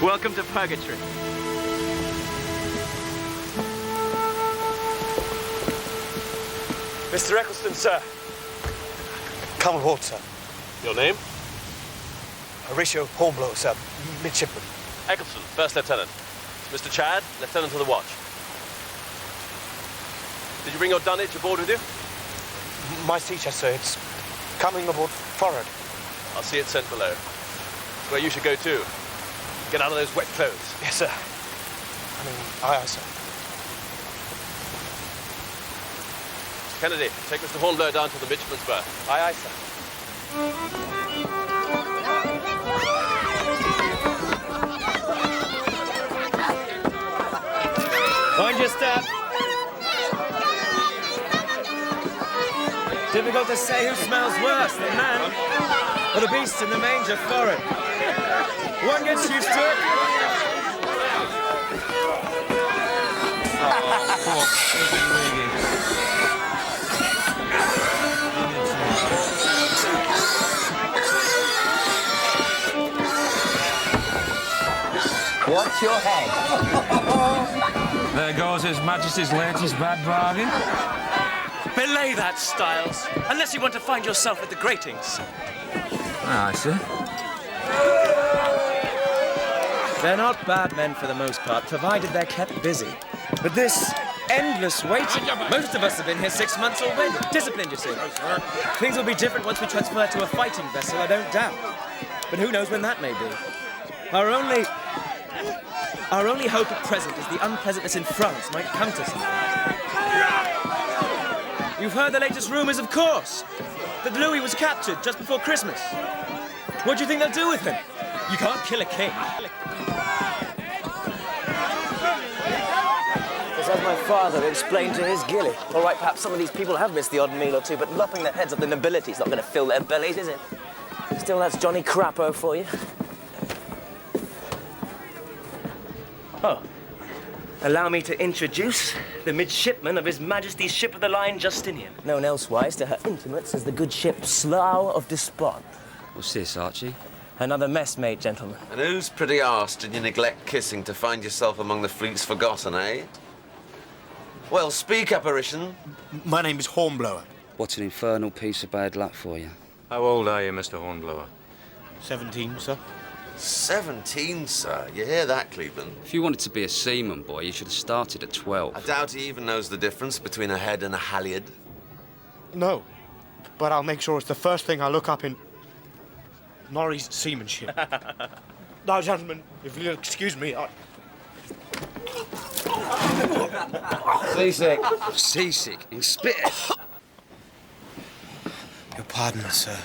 Welcome to Purgatory. Mr. Eccleston, sir. Come aboard, sir. Your name? Horatio Hornblower, sir. Midshipman. Eccleston, First Lieutenant. Mr. Chad, Lieutenant of the Watch. Did you bring your dunnage aboard with you? My teacher, sir. It's coming aboard forward. I'll see it sent below. It's where you should go too. Get out of those wet clothes. Yes, sir. Aye, sir. Mr. Kennedy, take Mr. Hornblower down to the midshipman's berth. Aye, sir. Mind your step. Difficult to say who smells worse, the man or the beast in the manger forward. One gets used to it. Watch your head. There goes His Majesty's latest bad bargain. Belay that, Styles. Unless you want to find yourself at the gratings. Aye, sir. They're not bad men for the most part, provided they're kept busy. But this endless waiting, most of us have been here 6 months already. Disciplined, you see. Things will be different once we transfer to a fighting vessel, I don't doubt. But who knows when that may be. Our only hope at present is the unpleasantness in France might come to something. You've heard the latest rumors, of course, that Louis was captured just before Christmas. What do you think they'll do with him? You can't kill a king. As my father explained to his gilly. All right, perhaps some of these people have missed the odd meal or two, but lopping the heads of the nobility's not going to fill their bellies, is it? Still, that's Johnny Crapo for you. Oh. Allow me to introduce the midshipman of His Majesty's ship of the line, Justinian. Known elsewise to her intimates as the good ship Slough of Despond. What's this, Archie? Another messmate, gentlemen. And whose pretty arse did you neglect kissing to find yourself among the fleet's forgotten, eh? Well, speak, apparition. My name is Hornblower. What an infernal piece of bad luck for you. How old are you, Mr. Hornblower? 17, sir. 17, sir. You hear that, Cleveland? If you wanted to be a seaman, boy, you should have started at 12. I doubt he even knows the difference between a head and a halyard. No. but I'll make sure it's the first thing I look up in Norrie's seamanship. Now, gentlemen, if you'll excuse me, Seasick. Seasick? You spit it. Your pardon, sir.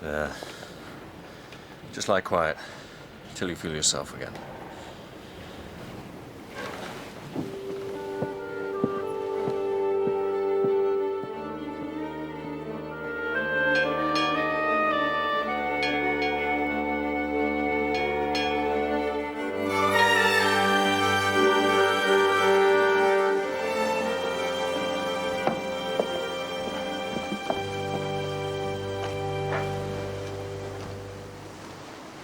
Yeah. Just lie quiet till you feel yourself again.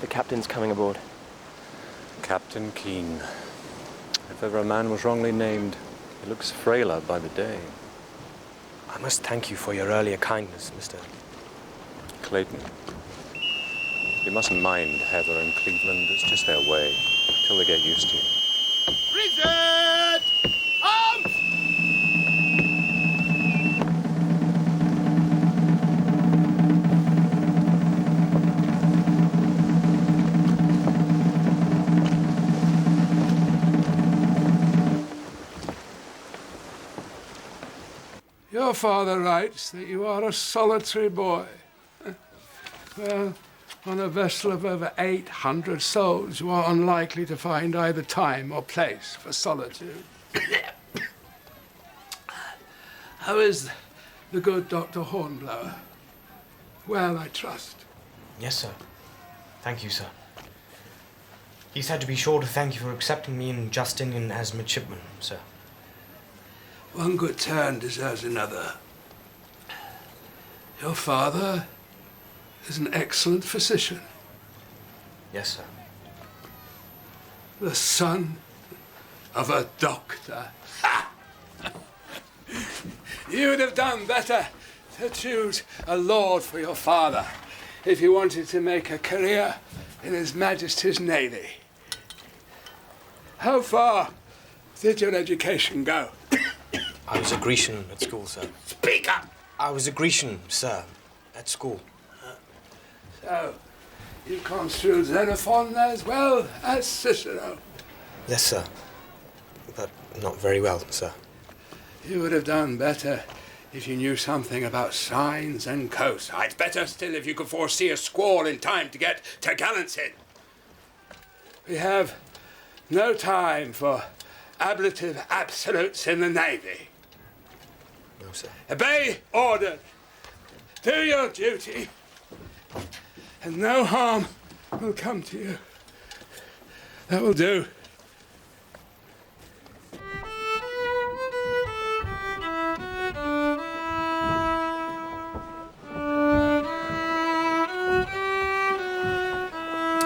The captain's coming aboard. Captain Keen. If ever a man was wrongly named, he looks frailer by the day. I must thank you for your earlier kindness, Mr. Clayton. You mustn't mind Heather and Cleveland. It's just their way, till they get used to you. Your father writes that you are a solitary boy. Well, on a vessel of over 800 souls, you are unlikely to find either time or place for solitude. How is the good Dr. Hornblower? Well, I trust. Yes, sir. Thank you, sir. He said to be sure to thank you for accepting me and Justinian as midshipmen, sir. One good turn deserves another. Your father is an excellent physician. Yes, sir. The son of a doctor. Ha! You would have done better to choose a lord for your father if you wanted to make a career in His Majesty's Navy. How far did your education go? I was a Grecian at school, sir. Speak up! I was a Grecian, sir, at school. So, you construed Xenophon as well as Cicero. Yes, sir. But not very well, sir. You would have done better if you knew something about signs and cosides. Better still if you could foresee a squall in time to get to Gallanton. We have no time for ablative absolutes in the Navy. No, sir. Obey order. Do your duty. And no harm will come to you. That will do.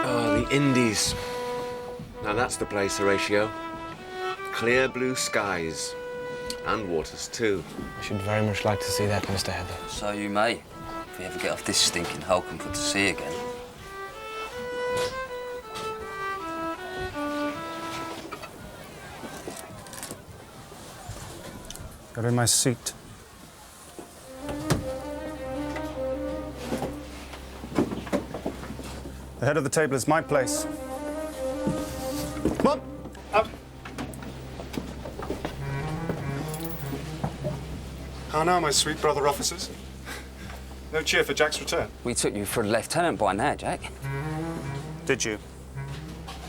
Oh, the Indies. Now that's the place, Horatio. Clear blue skies. And waters, too. I should very much like to see that, Mr. Heather. So you may, if you ever get off this stinking hulk and put to sea again. Got in my seat. The head of the table is my place. Come on, up. How now, my sweet brother officers? No cheer for Jack's return. We took you for a lieutenant by now, Jack. Did you?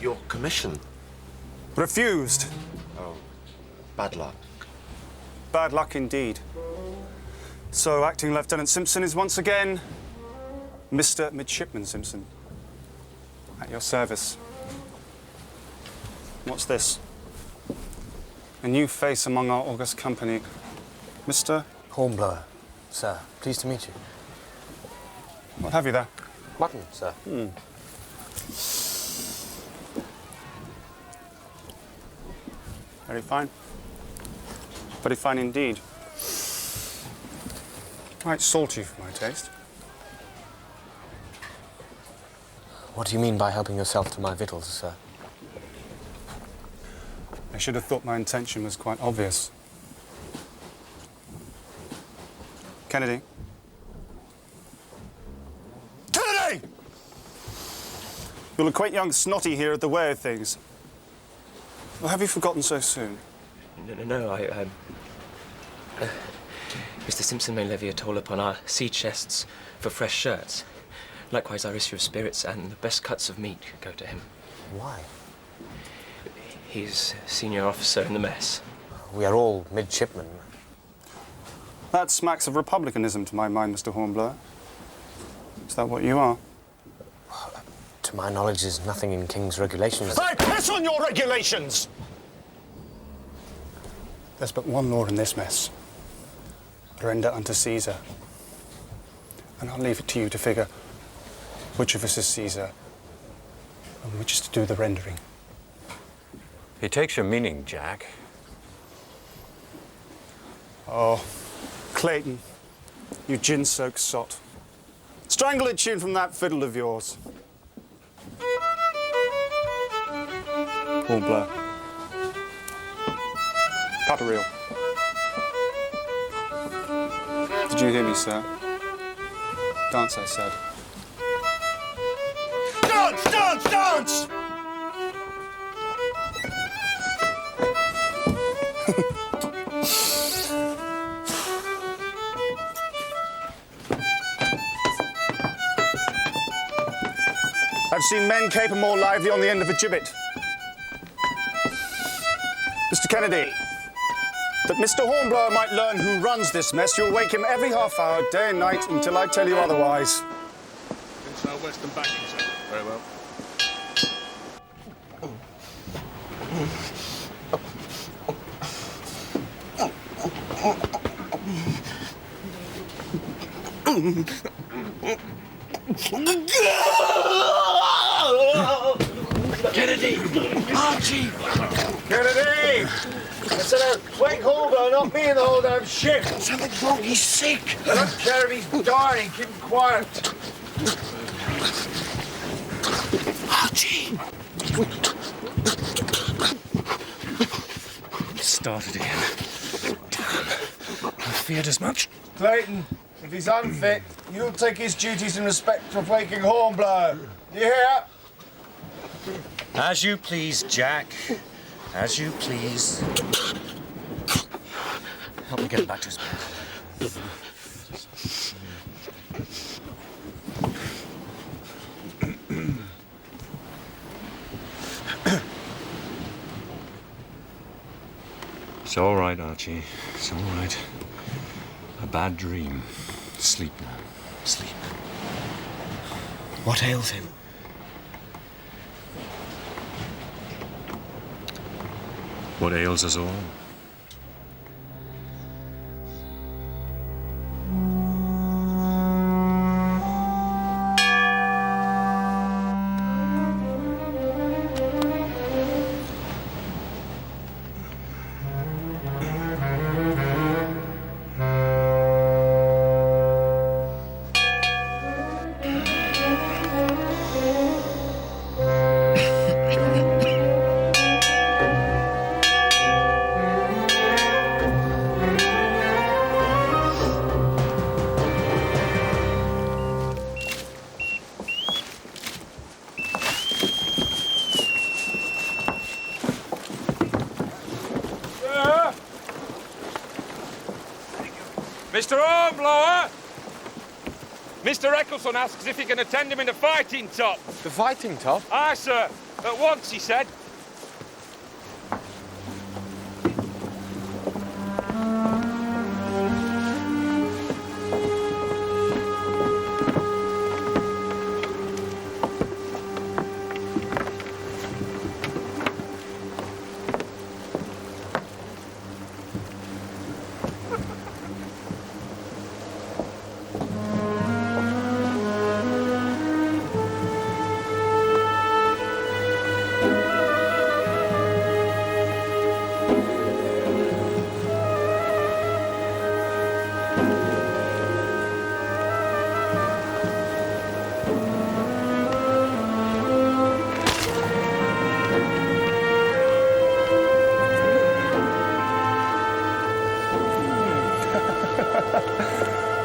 Your commission? Refused. Oh, bad luck. Bad luck indeed. So, Acting Lieutenant Simpson is once again Mr. Midshipman Simpson. At your service. What's this? A new face among our august company. Mr. Hornblower, sir. Pleased to meet you. What have you there? Mutton, sir. Very fine. Very fine indeed. Quite salty for my taste. What do you mean by helping yourself to my victuals, sir? I should have thought my intention was quite obvious. Kennedy. Kennedy! You'll acquaint young Snotty here at the way of things. Or have you forgotten so soon? No, Mr. Simpson may levy a toll upon our sea chests for fresh shirts. Likewise, our issue of spirits and the best cuts of meat go to him. Why? He's senior officer in the mess. We are all midshipmen. That smacks of republicanism to my mind, Mr. Hornblower. Is that what you are? To my knowledge, there's nothing in King's regulations. I piss on your regulations! There's but one law in this mess. Render unto Caesar. And I'll leave it to you to figure which of us is Caesar and which is to do the rendering. He takes your meaning, Jack. Oh, Clayton, you gin-soaked sot. Strangle a tune from that fiddle of yours. Hornblower. Cut a reel. Did you hear me, sir? Dance, I said. Dance, dance, dance! I've seen men caper more lively on the end of a gibbet. Mr. Kennedy, that Mr. Hornblower might learn who runs this mess, you'll wake him every half hour, day and night, until I tell you otherwise. South-western backing, sir. Very well. Kennedy! Archie! Kennedy! I said, wake Hornblower, not me in the whole damn ship. Something's wrong, he's sick. I don't care if he's dying, keep him quiet. Archie! Started again. Damn. I feared as much. Clayton, if he's unfit, you'll take his duties in respect of waking Hornblower. You hear? As you please, Jack. As you please. Help me get him back to his bed. It's all right, Archie. It's all right. A bad dream. Sleep now. Sleep. What ails him? What ails us all? Mr. Hornblower! Mr. Eccleston asks if he can attend him in the fighting top. The fighting top? Aye, sir. At once, he said.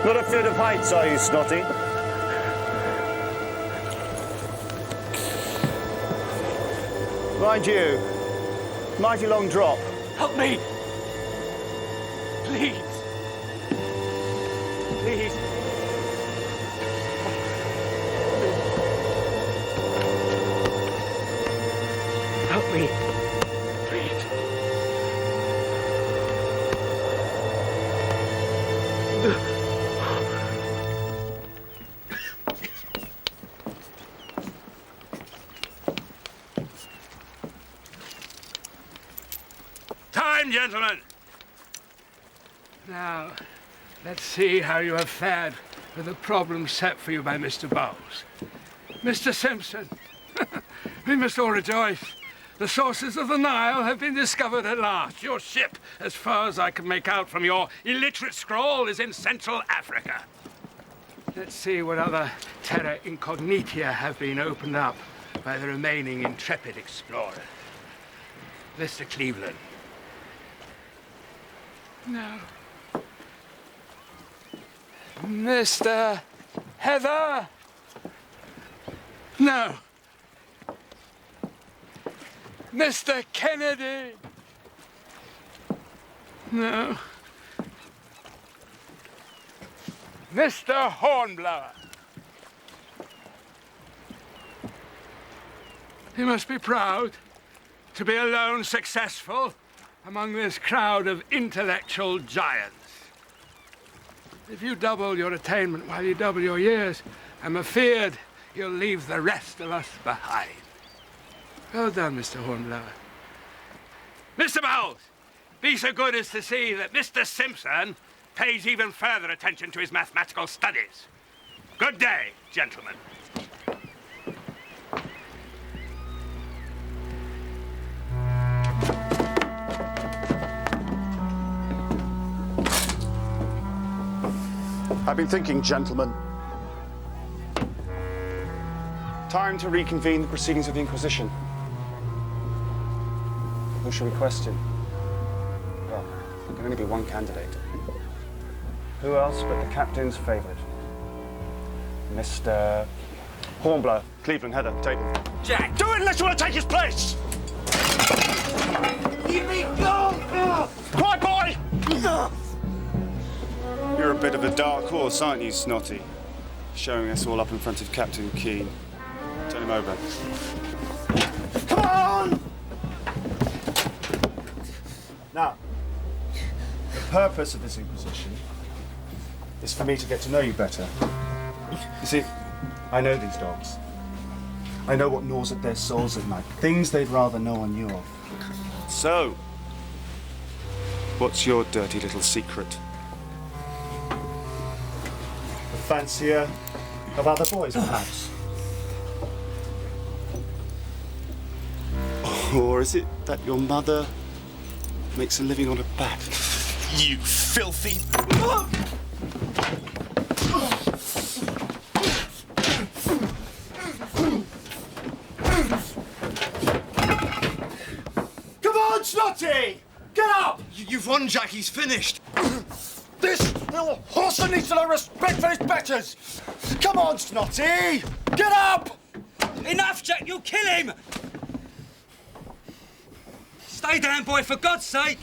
Not afraid of heights, are you, Snotty? Mind you, mighty long drop. Help me! Please! Please! Help me! Please! Time, gentlemen! Now, let's see how you have fared with the problem set for you by Mr. Bowles. Mr. Simpson, we must all rejoice. The sources of the Nile have been discovered at last. Your ship, as far as I can make out from your illiterate scrawl, is in Central Africa. Let's see what other terra incognita have been opened up by the remaining intrepid explorer. Mr. Cleveland. No. Mr. Heather? No. Mr. Kennedy? No. Mr. Hornblower? You must be proud to be alone successful among this crowd of intellectual giants. If you double your attainment while you double your years, I'm afeard you'll leave the rest of us behind. Well done, Mr. Hornblower. Mr. Bowles, be so good as to see that Mr. Simpson pays even further attention to his mathematical studies. Good day, gentlemen. I've been thinking, gentlemen. Time to reconvene the proceedings of the Inquisition. Who shall we question? Well, there can only be one candidate. Who else but the captain's favourite? Mr. Hornblower. Cleveland, Heather, table. Jack! Do it unless you want to take his place! Leave me go! Quiet, boy! You're a bit of a dark horse, aren't you, Snotty? Showing us all up in front of Captain Keane. Turn him over. Come on! Now, the purpose of this Inquisition is for me to get to know you better. You see, I know these dogs. I know what gnaws at their souls at night, things they'd rather know on you of. So, what's your dirty little secret? The fancier of other boys, perhaps? Or is it that your mother makes a living on a bat? You filthy... Come on, Snotty! Get up! You've won, Jack. He's finished. This little horse needs to know respect for his betters! Come on, Snotty! Get up! Enough, Jack! You'll kill him! Stay down, boy, for God's sake!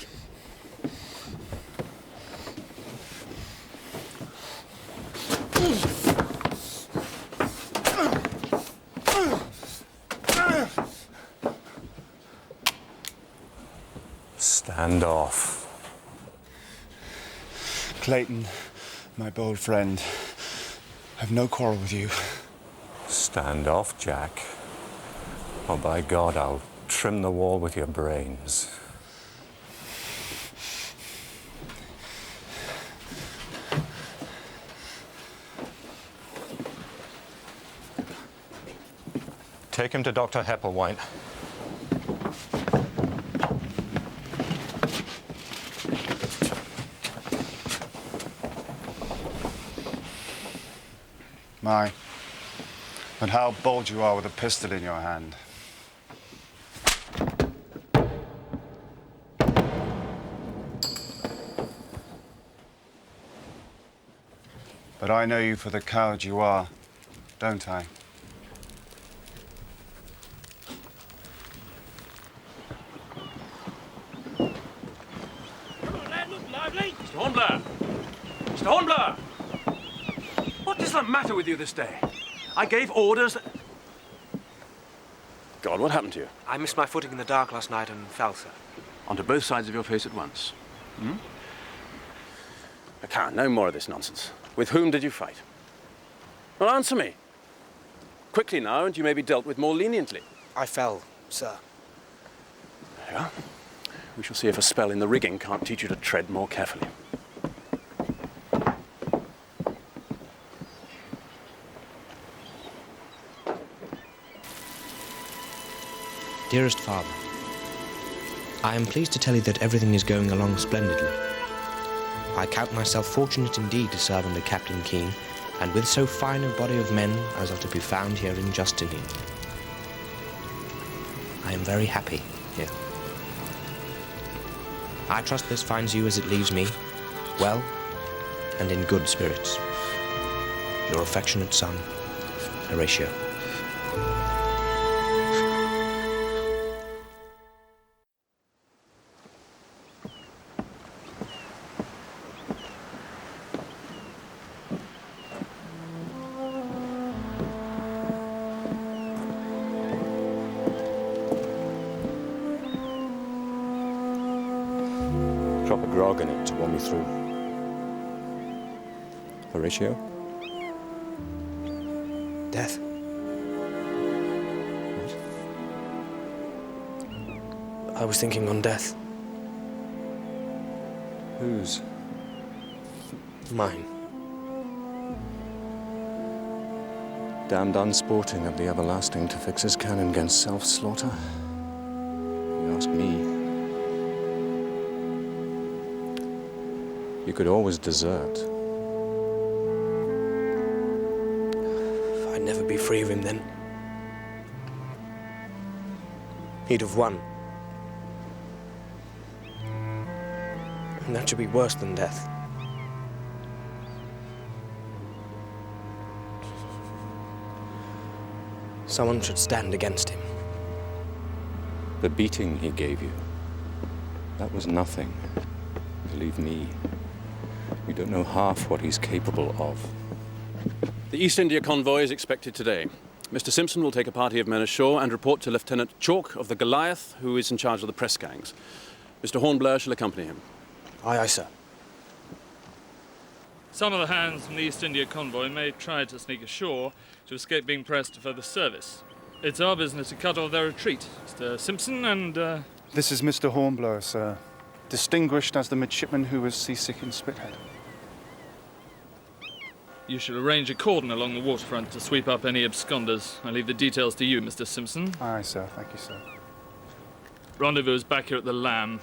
Stand off. Clayton, my bold friend, I've no quarrel with you. Stand off, Jack. Or by God, I'll trim the wall with your brains. Take him to Dr. Hepplewhite. My, and how bold you are with a pistol in your hand. But I know you for the coward you are, don't I? Mr. Hornblower! Mr. Hornblower! What is the matter with you this day? I gave orders. God, what happened to you? I missed my footing in the dark last night and fell, sir. Onto both sides of your face at once. Hmm? I can't. No more of this nonsense. With whom did you fight? Well, answer me. Quickly now, and you may be dealt with more leniently. I fell, sir. Yeah. We shall see if a spell in the rigging can't teach you to tread more carefully. Dearest Father, I am pleased to tell you that everything is going along splendidly. I count myself fortunate indeed to serve under Captain Keene, and with so fine a body of men as are to be found here in Justinian. I am very happy here. I trust this finds you as it leaves me, well and in good spirits. Your affectionate son, Horatio. Drop a grog in it to warm me through. Horatio? Death. I was thinking on death. Whose? Mine. Damned unsporting of the everlasting to fix his cannon against self-slaughter? You ask me. You could always desert. I'd never be free of him then. He'd have won. And that should be worse than death. Someone should stand against him. The beating he gave you, that was nothing. Believe me. You don't know half what he's capable of. The East India convoy is expected today. Mr. Simpson will take a party of men ashore and report to Lieutenant Chalk of the Goliath, who is in charge of the press gangs. Mr. Hornblower shall accompany him. Aye, aye, sir. Some of the hands from the East India convoy may try to sneak ashore to escape being pressed to further service. It's our business to cut off their retreat. Mr. Simpson and, This is Mr. Hornblower, sir. Distinguished as the midshipman who was seasick in Spithead. You should arrange a cordon along the waterfront to sweep up any absconders. I leave the details to you, Mr. Simpson. Aye, sir. Thank you, sir. Rendezvous is back here at the Lamb.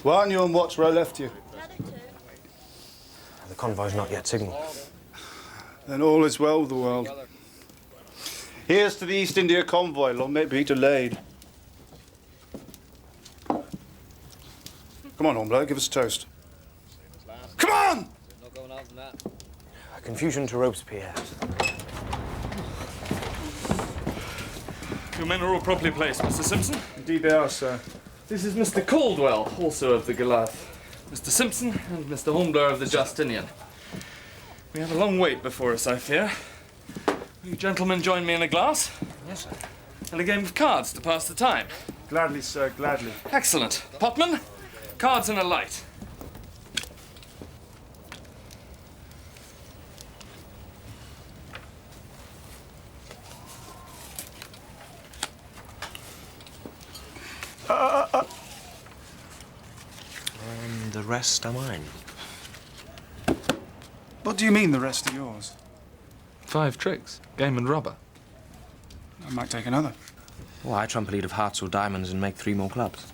Why aren't you on watch where I left you? The convoy's not yet signalled. Then all is well with the world. Here's to the East India convoy. Long may it be delayed. Come on, Hornblower, give us a toast. Come on! Confusion to Robespierre. Your men are all properly placed, Mr. Simpson. Indeed they are, sir. This is Mr. Caldwell, also of the Goliath. Mr. Simpson and Mr. Hornblower of the Justinian. We have a long wait before us, I fear. Will you gentlemen join me in a glass? Yes, sir. And a game of cards to pass the time? Gladly, sir, gladly. Excellent. Potman, cards and a light. And the rest are mine. What do you mean the rest are yours? 5 tricks, game and rubber. I might take another. Well, I trump a lead of hearts or diamonds and make 3 more clubs.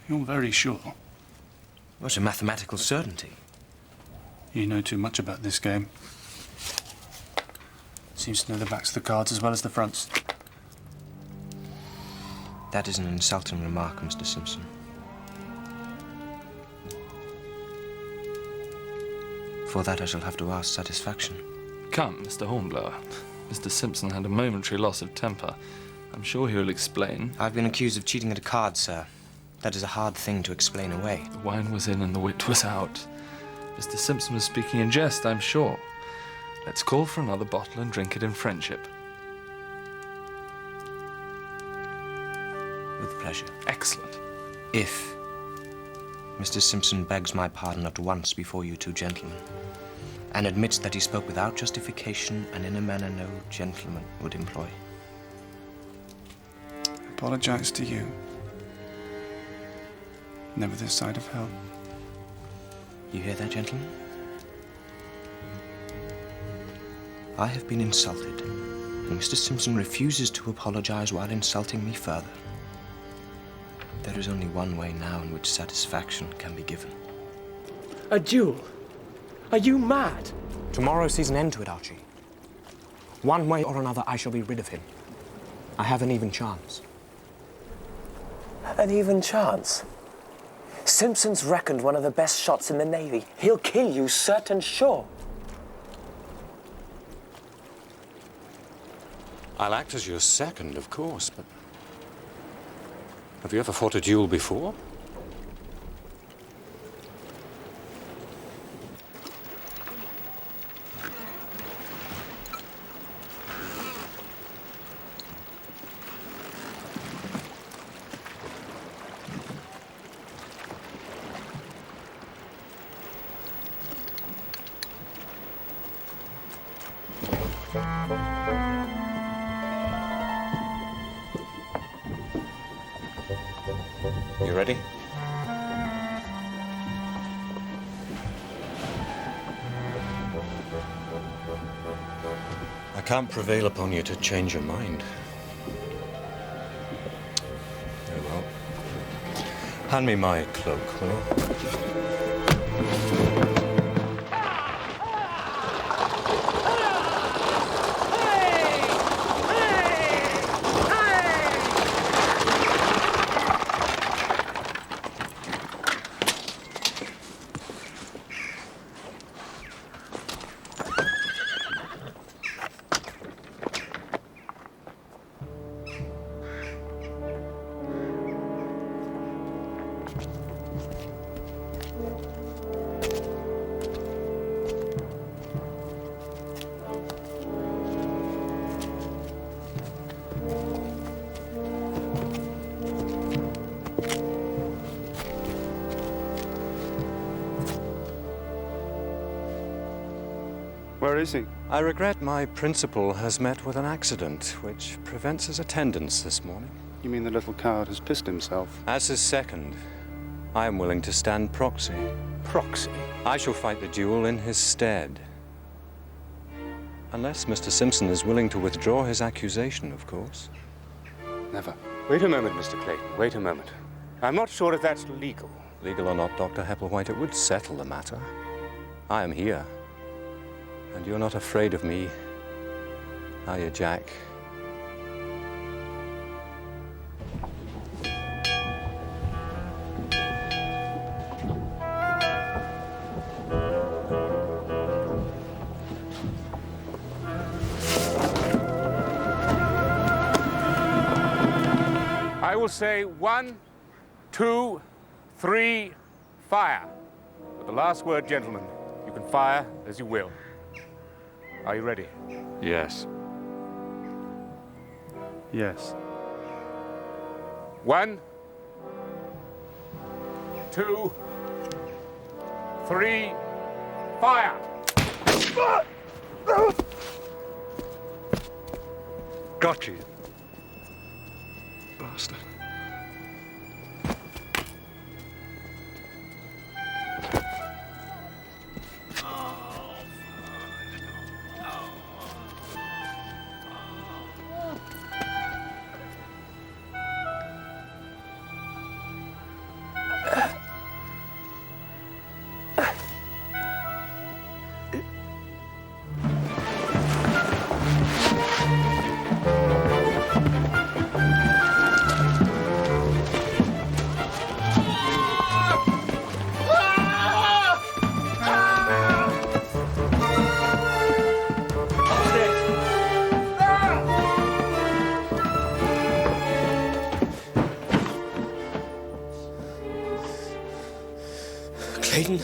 You're very sure. Well, it's a mathematical certainty. You know too much about this game. Seems to know the backs of the cards as well as the fronts. That is an insulting remark, Mr. Simpson. For that I shall have to ask satisfaction. Come, Mr. Hornblower. Mr. Simpson had a momentary loss of temper. I'm sure he'll explain. I've been accused of cheating at a card, sir. That is a hard thing to explain away. The wine was in and the wit was out. Mr. Simpson was speaking in jest, I'm sure. Let's call for another bottle and drink it in friendship. With pleasure. Excellent. If Mr. Simpson begs my pardon at once before you 2 gentlemen, and admits that he spoke without justification and in a manner no gentleman would employ. Apologize to you. Never this side of hell. You hear that, gentlemen? I have been insulted, and Mr. Simpson refuses to apologize while insulting me further. There is only one way now in which satisfaction can be given. A duel? Are you mad? Tomorrow sees an end to it, Archie. One way or another, I shall be rid of him. I have an even chance. An even chance? Simpson's reckoned one of the best shots in the Navy. He'll kill you, certain sure. I'll act as your second, of course, but... Have you ever fought a duel before? You ready? I can't prevail upon you to change your mind. Very well. Hand me my cloak, will you? Where is he? I regret my principal has met with an accident, which prevents his attendance this morning. You mean the little coward has pissed himself? As his second, I am willing to stand proxy. Proxy? I shall fight the duel in his stead. Unless Mr. Simpson is willing to withdraw his accusation, of course. Never. Wait a moment, Mr. Clayton. Wait a moment. I'm not sure if that's legal. Legal or not, Dr. Hepplewhite, it would settle the matter. I am here. And you're not afraid of me, are you, Jack? I will say 1, 2, 3, fire. But the last word, gentlemen, you can fire as you will. Are you ready? Yes. Yes. 1, 2, 3, fire! Got you. Bastard. Clayton?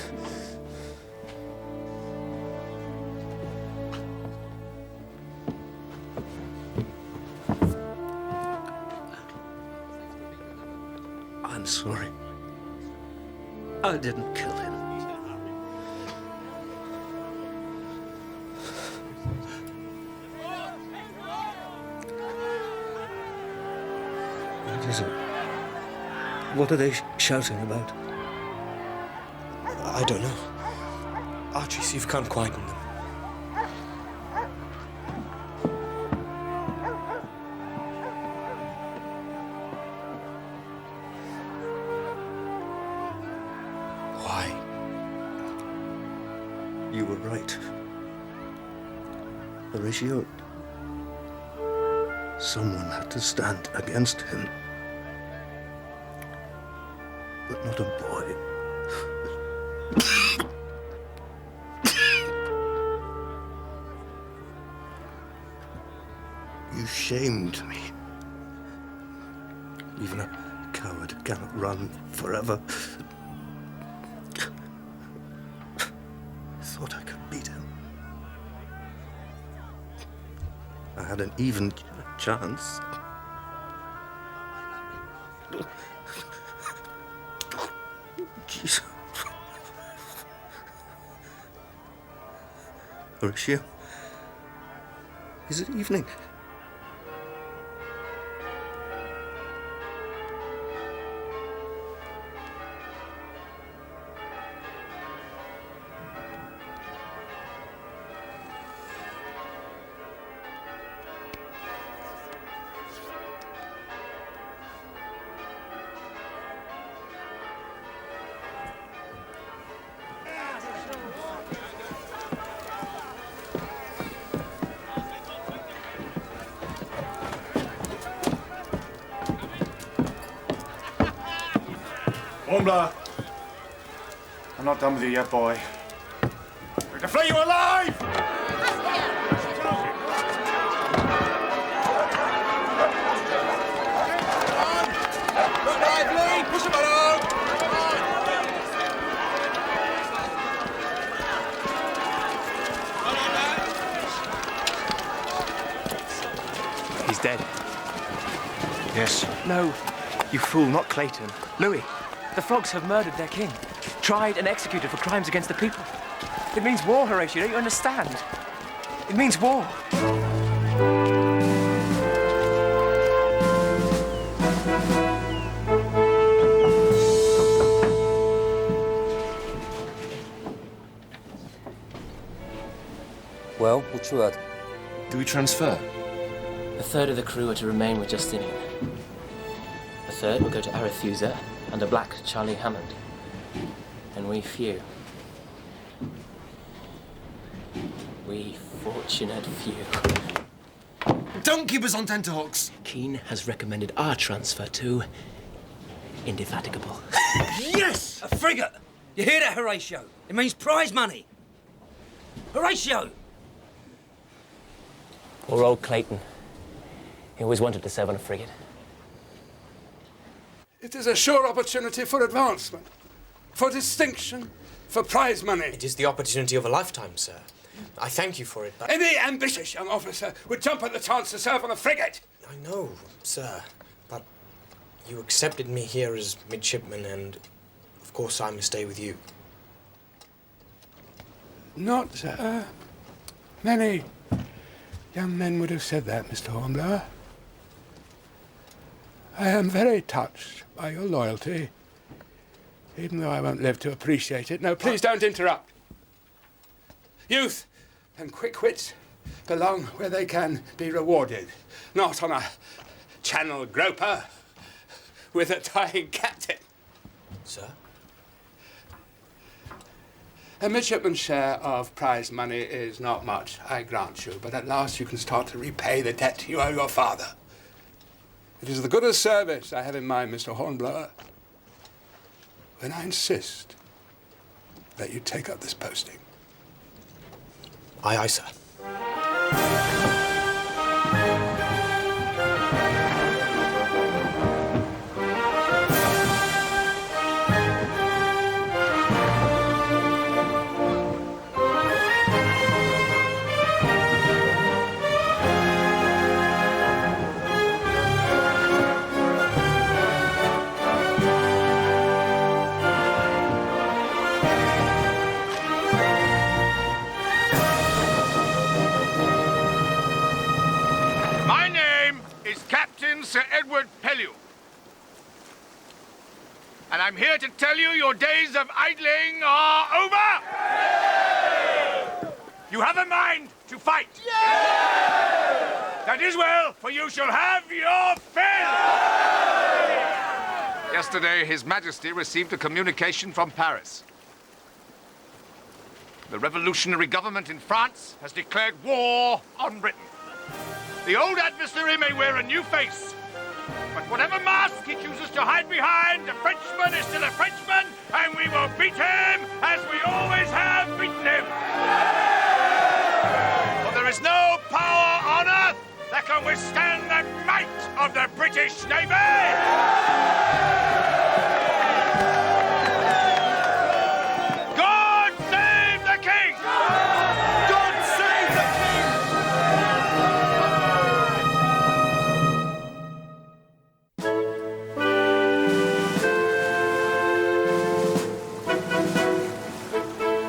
I'm sorry. I didn't kill him. What is it? What are they shouting about? I don't know. Archie, see if you can't quieten them. Why? You were right. Horatio. Someone had to stand against him. But not a boy. You shamed me. Even a coward cannot run forever. I thought I could beat him. I had an even chance. Jesus. Horatio, is it evening? Hornblower, I'm not done with you yet, boy. I'm going to flay you alive! Look lively! Push him along! He's dead. Yes. No, you fool, not Clayton. Louis, the frogs have murdered their king. Tried and executed for crimes against the people. It means war, Horatio, don't you understand? It means war. Well, what's your word? Do we transfer? A third of the crew are to remain with Justinian. A third will go to Arethusa under Black Charlie Hammond. And we few. We fortunate few. Don't keep us on tenterhooks! Keane has recommended our transfer to Indefatigable. Yes! A frigate! You hear that, Horatio? It means prize money. Horatio! Poor old Clayton. He always wanted to serve on a frigate. It is a sure opportunity for advancement, for distinction, for prize money. It is the opportunity of a lifetime, sir. I thank you for it, but... Any ambitious young officer would jump at the chance to serve on a frigate. I know, sir, but you accepted me here as midshipman, and of course I must stay with you. Not many young men would have said that, Mr. Hornblower. I am very touched by your loyalty, even though I won't live to appreciate it. No, please don't interrupt. Youth and quick wits belong where they can be rewarded, not on a channel groper with a dying captain. Sir? A midshipman's share of prize money is not much, I grant you, but at last you can start to repay the debt you owe your father. It is the good of service I have in mind, Mr. Hornblower, when I insist that you take up this posting. Aye, aye, sir. is Captain Sir Edward Pellew. And I'm here to tell you your days of idling are over! You have a mind to fight. That is well, for you shall have your fill! Yesterday, His Majesty received a communication from Paris. The revolutionary government in France has declared war on Britain. The old adversary may wear a new face, but whatever mask he chooses to hide behind, a Frenchman is still a Frenchman, and we will beat him as we always have beaten him. For there is no power on earth that can withstand the might of the British Navy! God save the King! God save the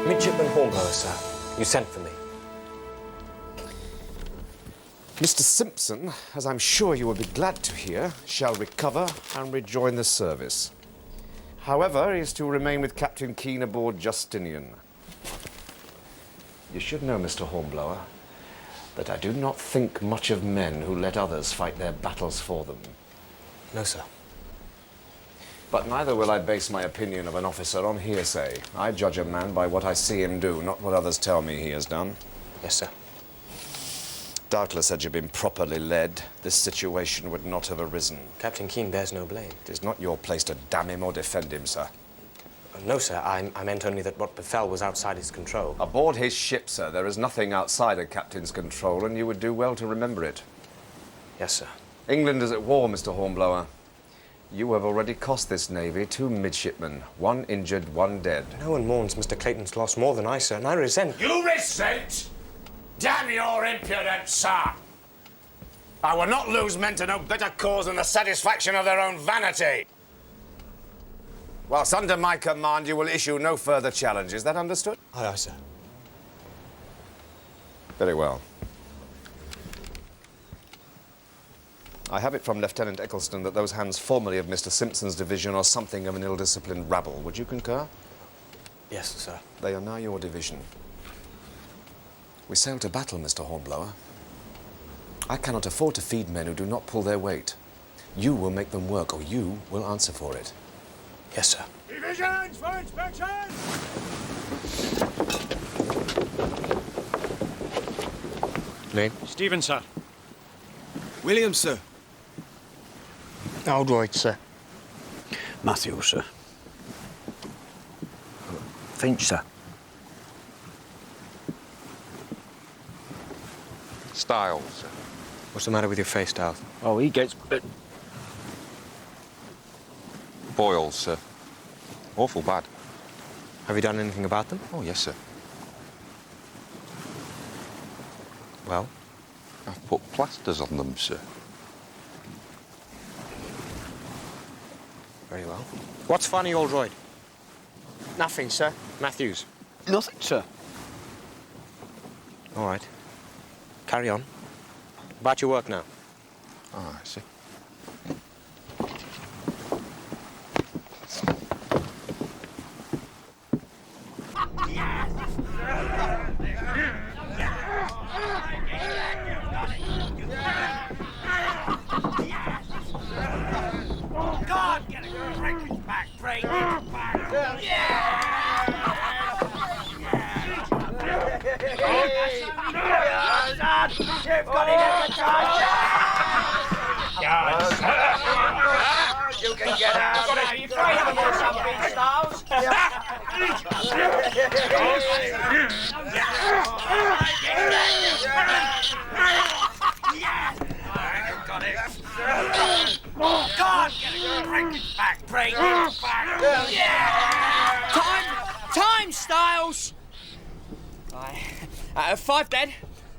Midshipman Hornblower, sir. You sent for me. Mr. Simpson, as I'm sure you will be glad to hear, shall recover and rejoin the service. However, he is to remain with Captain Keene aboard Justinian. You should know, Mr. Hornblower, that I do not think much of men who let others fight their battles for them. No, sir. But neither will I base my opinion of an officer on hearsay. I judge a man by what I see him do, not what others tell me he has done. Yes, sir. Doubtless, had you been properly led, this situation would not have arisen. Captain Keene bears no blame. It is not your place to damn him or defend him, sir. No, sir. I meant only that what befell was outside his control. Aboard his ship, sir, there is nothing outside a captain's control, and you would do well to remember it. Yes, sir. England is at war, Mr. Hornblower. You have already cost this navy 2 midshipmen, 1 injured, 1 dead. No one mourns Mr. Clayton's loss more than I, sir, and I resent... You resent? Damn your impudence, sir! I will not lose men to no better cause than the satisfaction of their own vanity. Whilst under my command, you will issue no further challenge. Is that understood? Aye, aye, sir. Very well. I have it from Lieutenant Eccleston that those hands formerly of Mr. Simpson's division are something of an ill-disciplined rabble. Would you concur? Yes, sir. They are now your division. We sail to battle, Mr. Hornblower. I cannot afford to feed men who do not pull their weight. You will make them work, or you will answer for it. Yes, sir. Divisions for inspection! Name? Stephen, sir. William, sir. Aldroyd, sir. Matthew, sir. Finch, sir. Styles, sir. What's the matter with your face, Styles? Oh, he gets... Boils, sir. Awful bad. Have you done anything about them? Oh, yes, sir. Well? I've put plasters on them, sir. Very well. What's funny, Aldroyd? Nothing, sir. Matthews? Nothing, sir. All right. Carry on. About your work now. Oh, I see. God, get a break back, break back. You've got it at the time. You can get out. Are you frightened of something, Styles? God, get a break back, break back. Time, Styles! Aye. 5 dead.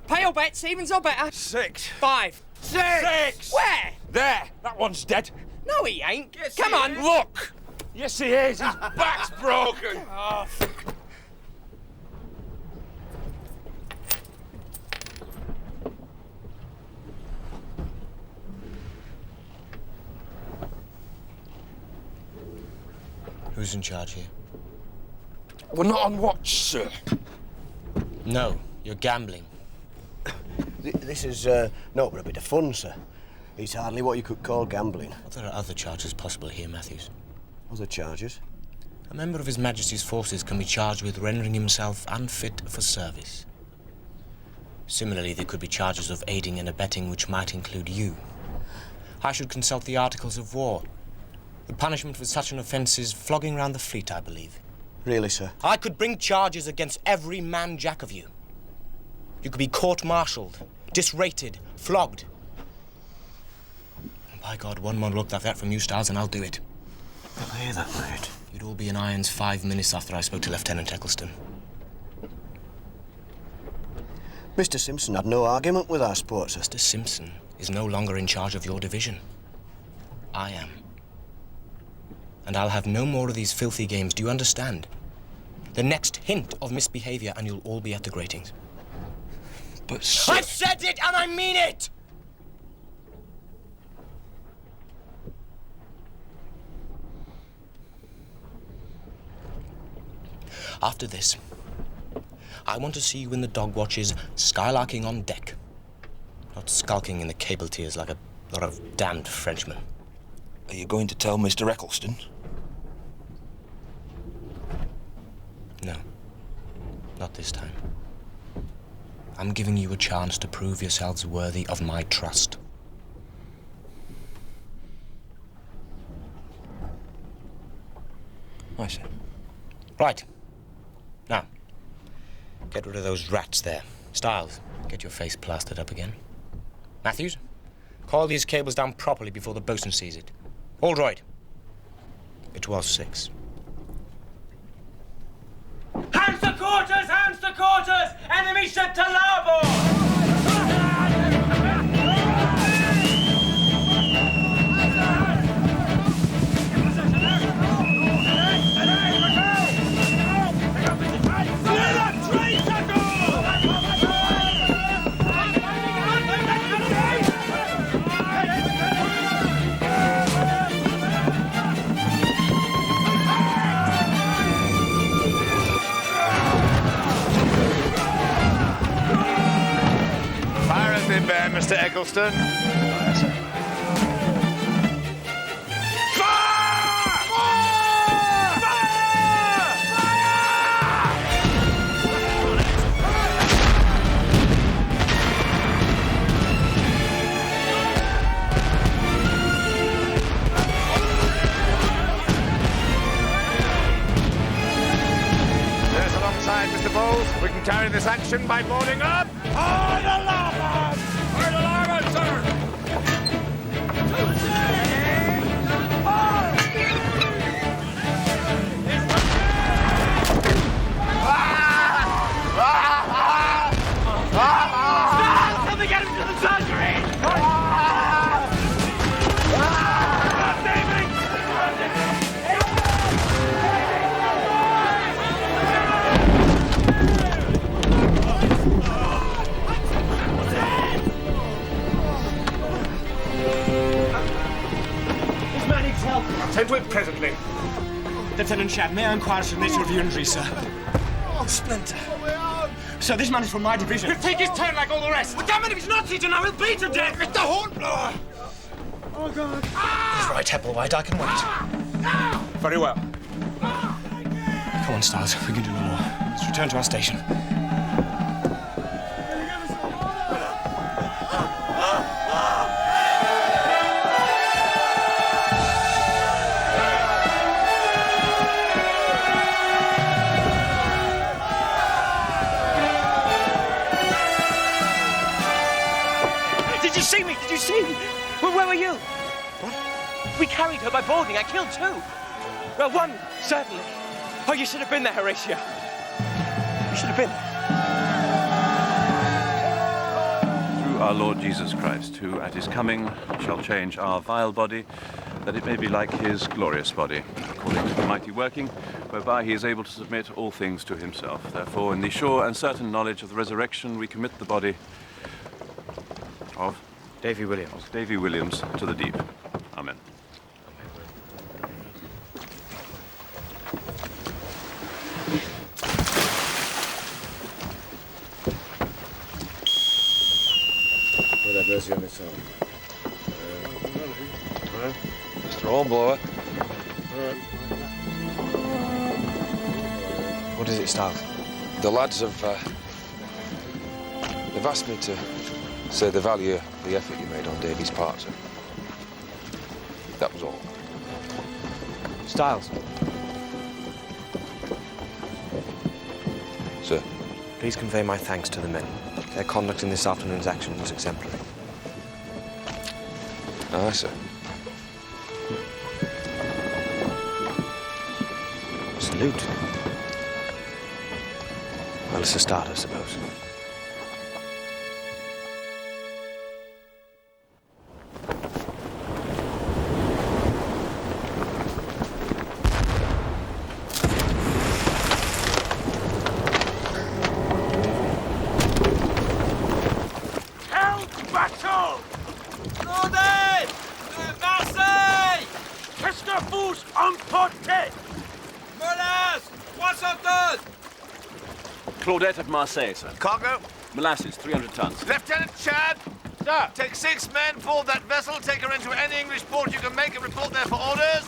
Pay your bets, evens or better. 6. 5. 6! Where? There! That one's dead. No, he ain't. Come on. Look! Yes, he is. His back's broken. Oh. Who's in charge here? We're not on watch, sir. No, you're gambling. This is no, but a bit of fun, sir. It's hardly what you could call gambling. Well, there are other charges possible here, Matthews. Other charges? A member of His Majesty's forces can be charged with rendering himself unfit for service. Similarly, there could be charges of aiding and abetting which might include you. I should consult the Articles of War. The punishment for such an offence is flogging round the fleet, I believe. Really, sir? I could bring charges against every man-jack of you. You could be court-martialed, disrated, flogged. And by God, one more look like that from you, Styles, and I'll do it. I hear that, mate. You'd all be in irons 5 minutes after I spoke to Lieutenant Eccleston. Mr. Simpson had no argument with our sport, sir. Mr. Simpson is no longer in charge of your division. I am. And I'll have no more of these filthy games, do you understand? The next hint of misbehavior and you'll all be at the gratings. But sir... I've said it and I mean it! After this, I want to see you in the dog watches skylarking on deck, not skulking in the cable tiers like a lot of damned Frenchmen. Are you going to tell Mr. Eccleston? No, not this time. I'm giving you a chance to prove yourselves worthy of my trust. I see. Right. Now, get rid of those rats there. Styles, get your face plastered up again. Matthews, call these cables down properly before the bosun sees it. Oldroyd. It was 6. Hands to quarters! Hands to quarters! Enemy ship to larboard! There, Mr. Eccleston. There's alongside, Mr. Bowles. We can carry this action by boarding up. On the larboard! On the larboard, sir! Stop! Let me get him to the submarine! Attend to it presently. Lieutenant Shadd, may I inquire as to the nature of your injury, sir? Oh, Splinter. Sir, this man is from my division. He'll take his turn like all the rest. Well, damn it, if he's not eaten, I will beat to death! It's the Hornblower! Oh, God. He's right, Hepplewhite, I can wait. Very well. Come on, Styles, we can do no more. Let's return to our station. Did you see me? Did you see me? Where were you? What? We carried her by boarding. I killed 2. Well, 1, certainly. Oh, you should have been there, Horatio. You should have been there. Through our Lord Jesus Christ, who at his coming shall change our vile body, that it may be like his glorious body, according to the mighty working, whereby he is able to submit all things to himself. Therefore, in the sure and certain knowledge of the resurrection, we commit the body of Davy Williams. Of Davy Williams to the deep. Amen. Mr. Hornblower. What is it, Styles? The lads have, they've asked me to say they value the effort you made on Davy's part, sir. That was all. Styles. Sir. Please convey my thanks to the men. Their conduct in this afternoon's action was exemplary. Aye, sir. Salute. Well, it's a start, I suppose. Battle! Lordez! Marseille! Qu'est-ce que vous emportez? Menace! Washington! Claudette at Marseille, sir. Cargo? Molasses, 300 tons. Lieutenant Chad! Sir! Take 6 men, board that vessel, take her into any English port you can make, and report there for orders.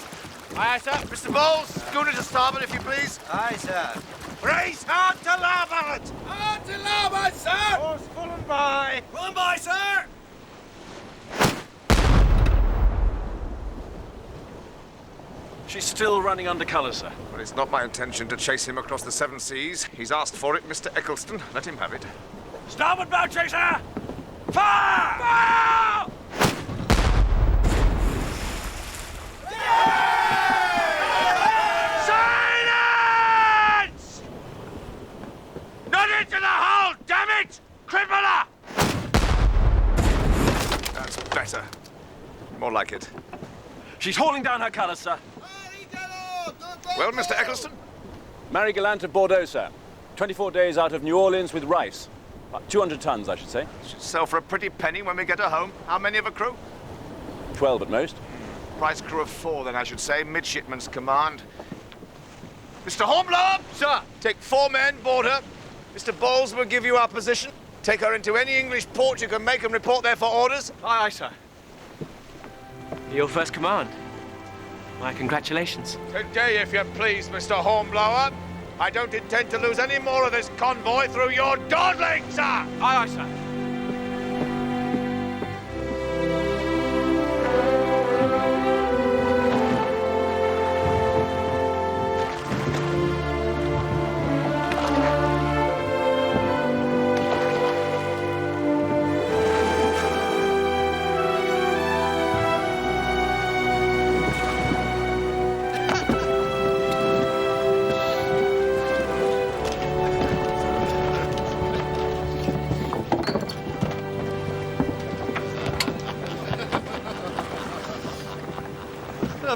Aye, sir. Mr. Bowles, schooner to starboard, if you please. Aye, sir. Race hard to larboard! Hard to larboard, sir! Course full and by. Full and by, sir! She's still running under colour, sir. Well, it's not my intention to chase him across the 7 seas. He's asked for it, Mr. Eccleston. Let him have it. Starboard bow chaser! Fire! Fire! Silence! Not into the hull, damn it! Crippler! That's better. More like it. She's hauling down her colours, sir. Well, Mr. Eccleston? Mary Gallant of Bordeaux, sir. 24 days out of New Orleans with rice. 200 tons, I should say. Should sell for a pretty penny when we get her home. How many of a crew? 12 at most. Price crew of 4, then, I should say. Midshipman's command. Mr. Hornblower! Sir! Take 4 men, board her. Mr. Bowles will give you our position. Take her into any English port you can make and report there for orders. Aye, aye, sir. Your first command. My congratulations. Today, if you please, Mr. Hornblower. I don't intend to lose any more of this convoy through your dawdling, sir! Aye, aye, sir.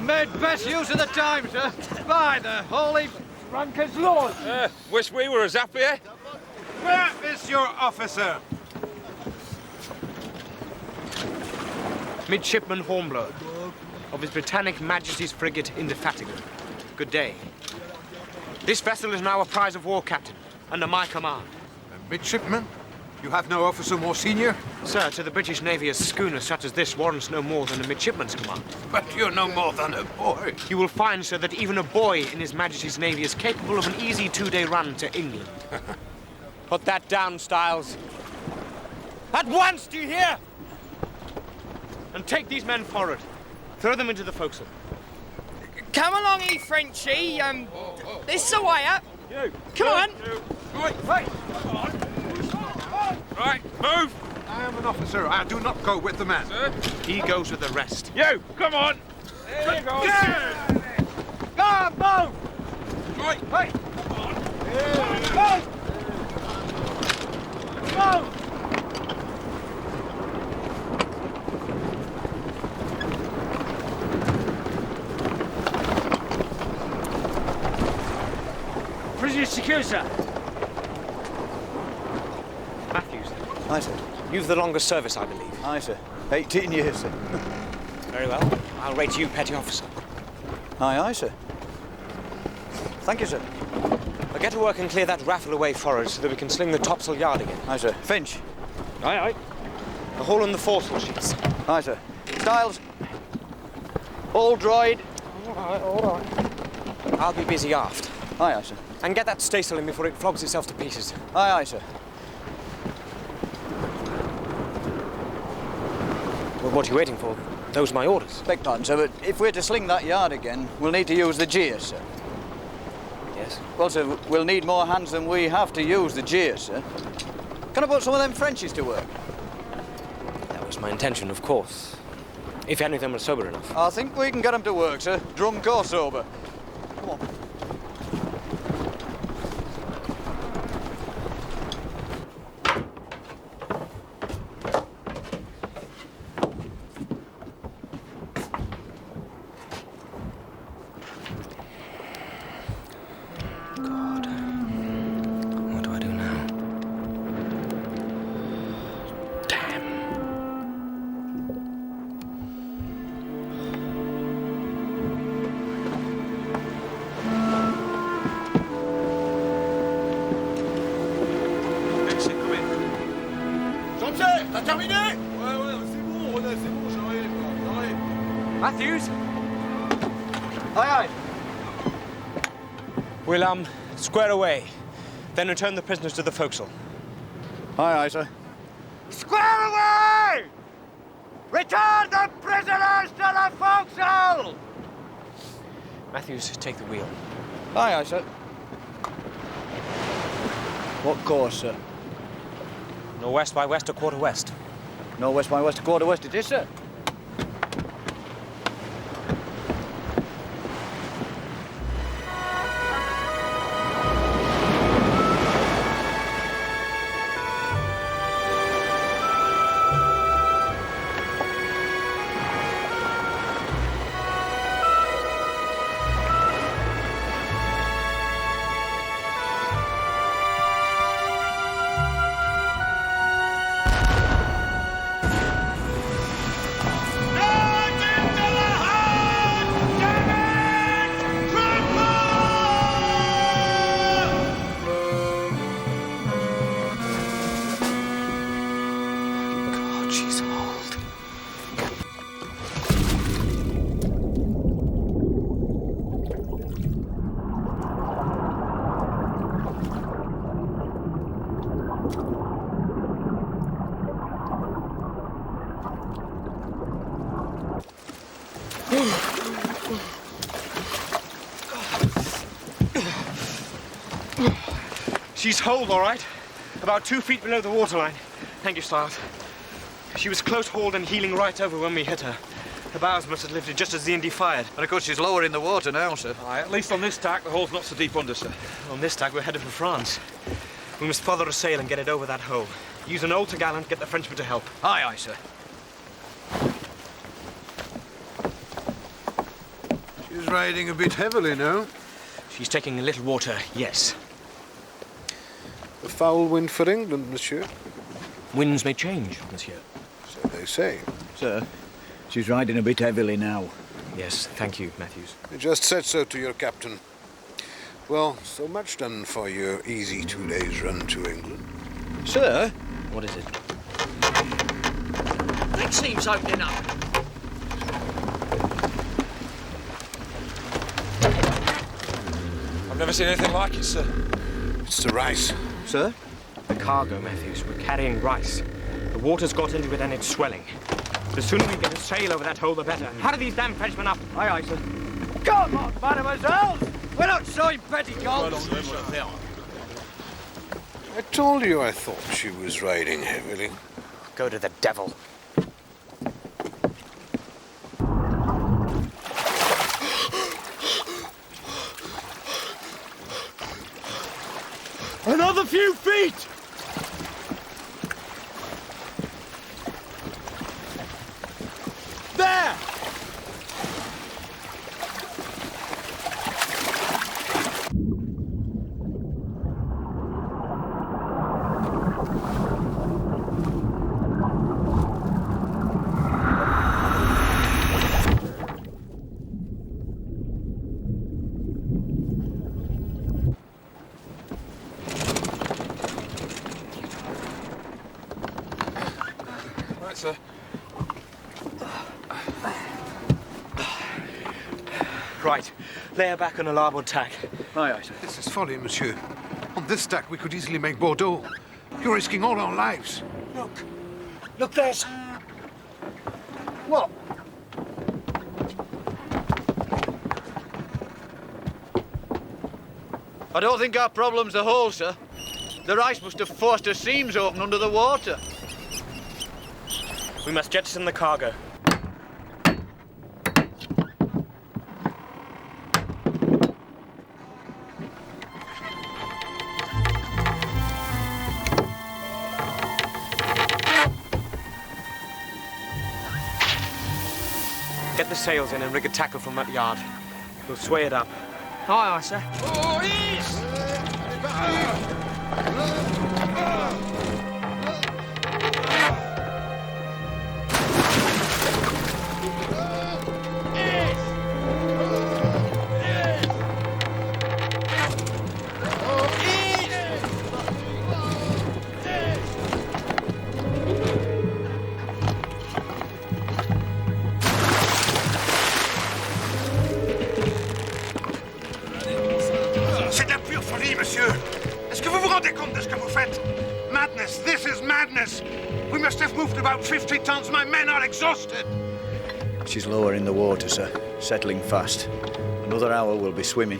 Made best use of the time, sir. By the holy Ranker's Lord. Wish we were as happy, eh? Where is your officer? Midshipman Hornblower, of His Britannic Majesty's frigate Indefatigable. Good day. This vessel is now a prize of war, Captain, under my command. Midshipman? You have no officer more senior? Sir, to the British Navy, a schooner such as this warrants no more than a midshipman's command. But you're no more than a boy. You will find, sir, that even a boy in His Majesty's Navy is capable of an easy 2-day run to England. Put that down, Styles. At once, do you hear? And take these men forward. Throw them into the forecastle. Come along, ye Frenchy. This is the way up. Come on. Right. Right, move! I am an officer. I do not go with the man. Sir? He goes with the rest. You, come on! There you go! Go on, move! Right, hey! Move! Move! Prisoner secure, sir. Matthews. Aye, sir. You've the longest service, I believe. Aye, sir. 18 years, sir. Very well. I'll rate you petty officer. Aye, aye, sir. Thank you, sir. Now get to work and clear that raffle away forward so that we can sling the topsail yard again. Aye, sir. Finch. Aye, aye. The hole in the foresail sheets. Aye, sir. Styles. All dried. All right, all right. I'll be busy aft. Aye, aye, sir. And get that staysail in before it flogs itself to pieces. Aye, aye, sir. Well, what are you waiting for? Those are my orders. Beg pardon, sir, but if we're to sling that yard again, we'll need to use the jeer, sir. Yes? Well, sir, we'll need more hands than we have to use the jeer, sir. Can I put some of them Frenchies to work? That was my intention, of course. If any of them were sober enough. I think we can get them to work, sir. Drunk or sober. Come on. What do I do now? Santé, t'as terminé? Ouais, c'est bon, René, c'est bon, j'arrive. Matthews? Aye, aye. We'll, square away. Then return the prisoners to the forecastle. Aye, aye, sir. Square away! Return the prisoners to the forecastle! Matthews, take the wheel. Aye, aye, sir. What course, sir? Northwest by west, a quarter west. Northwest by west, a quarter west it is, sir. She's holed, all right. About 2 feet below the waterline. Thank you, Stiles. She was close hauled and heeling right over when we hit her. The bows must have lifted just as the Indy fired. And of course she's lower in the water now, sir. Aye, at least on this tack, the hole's not so deep under, sir. On this tack, we're headed for France. We must follow a sail and get it over that hole. Use an old topgallant, get the Frenchman to help. Aye, aye, sir. She's riding a bit heavily now. She's taking a little water, yes. A foul wind for England, monsieur. Winds may change, monsieur. So they say. Sir, she's riding a bit heavily now. Yes, thank you, Matthews. I just said so to your captain. Well, so much done for your easy 2 days run to England. Sir? What is it? That seems opening up. I've never seen anything like it, sir. It's the rice. Sir? The cargo, Matthews. We're carrying rice. The water's got into it and it's swelling. The sooner we get a sail over that hole, the better. How do these damn Frenchmen up? Aye, aye, sir. Come on, mademoiselle! We're not showing petticoats! I told you I thought she was riding heavily. Go to the devil. Another few feet! There! Right, sir. Right. Lay her back on a larboard tack. Aye, aye, sir. This is folly, monsieur. On this tack, we could easily make Bordeaux. You're risking all our lives. Look, there's... What? I don't think our problem's the hull, sir. The ice must have forced her seams open under the water. We must jettison the cargo. Get the sails in and rig a tackle from that yard. We'll sway it up. Aye, aye, sir. C'est de la pure folie, monsieur. Est-ce que vous vous rendez compte de ce que vous faites? Madness. This is madness. We must have moved about 50 tons. My men are exhausted. She's lower in the water, sir. Settling fast. Another hour we'll be swimming.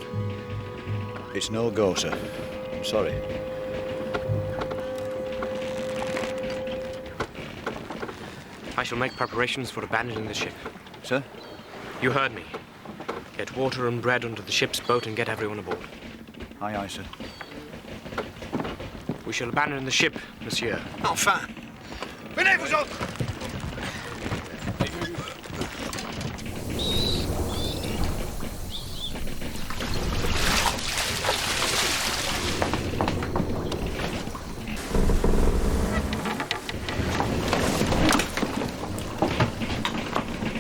It's no go, sir. I'm sorry. I shall make preparations for abandoning the ship. Sir? You heard me. Get water and bread onto the ship's boat and get everyone aboard. Aye, aye, sir. We shall abandon the ship, monsieur. Enfin. Venez, vous autres.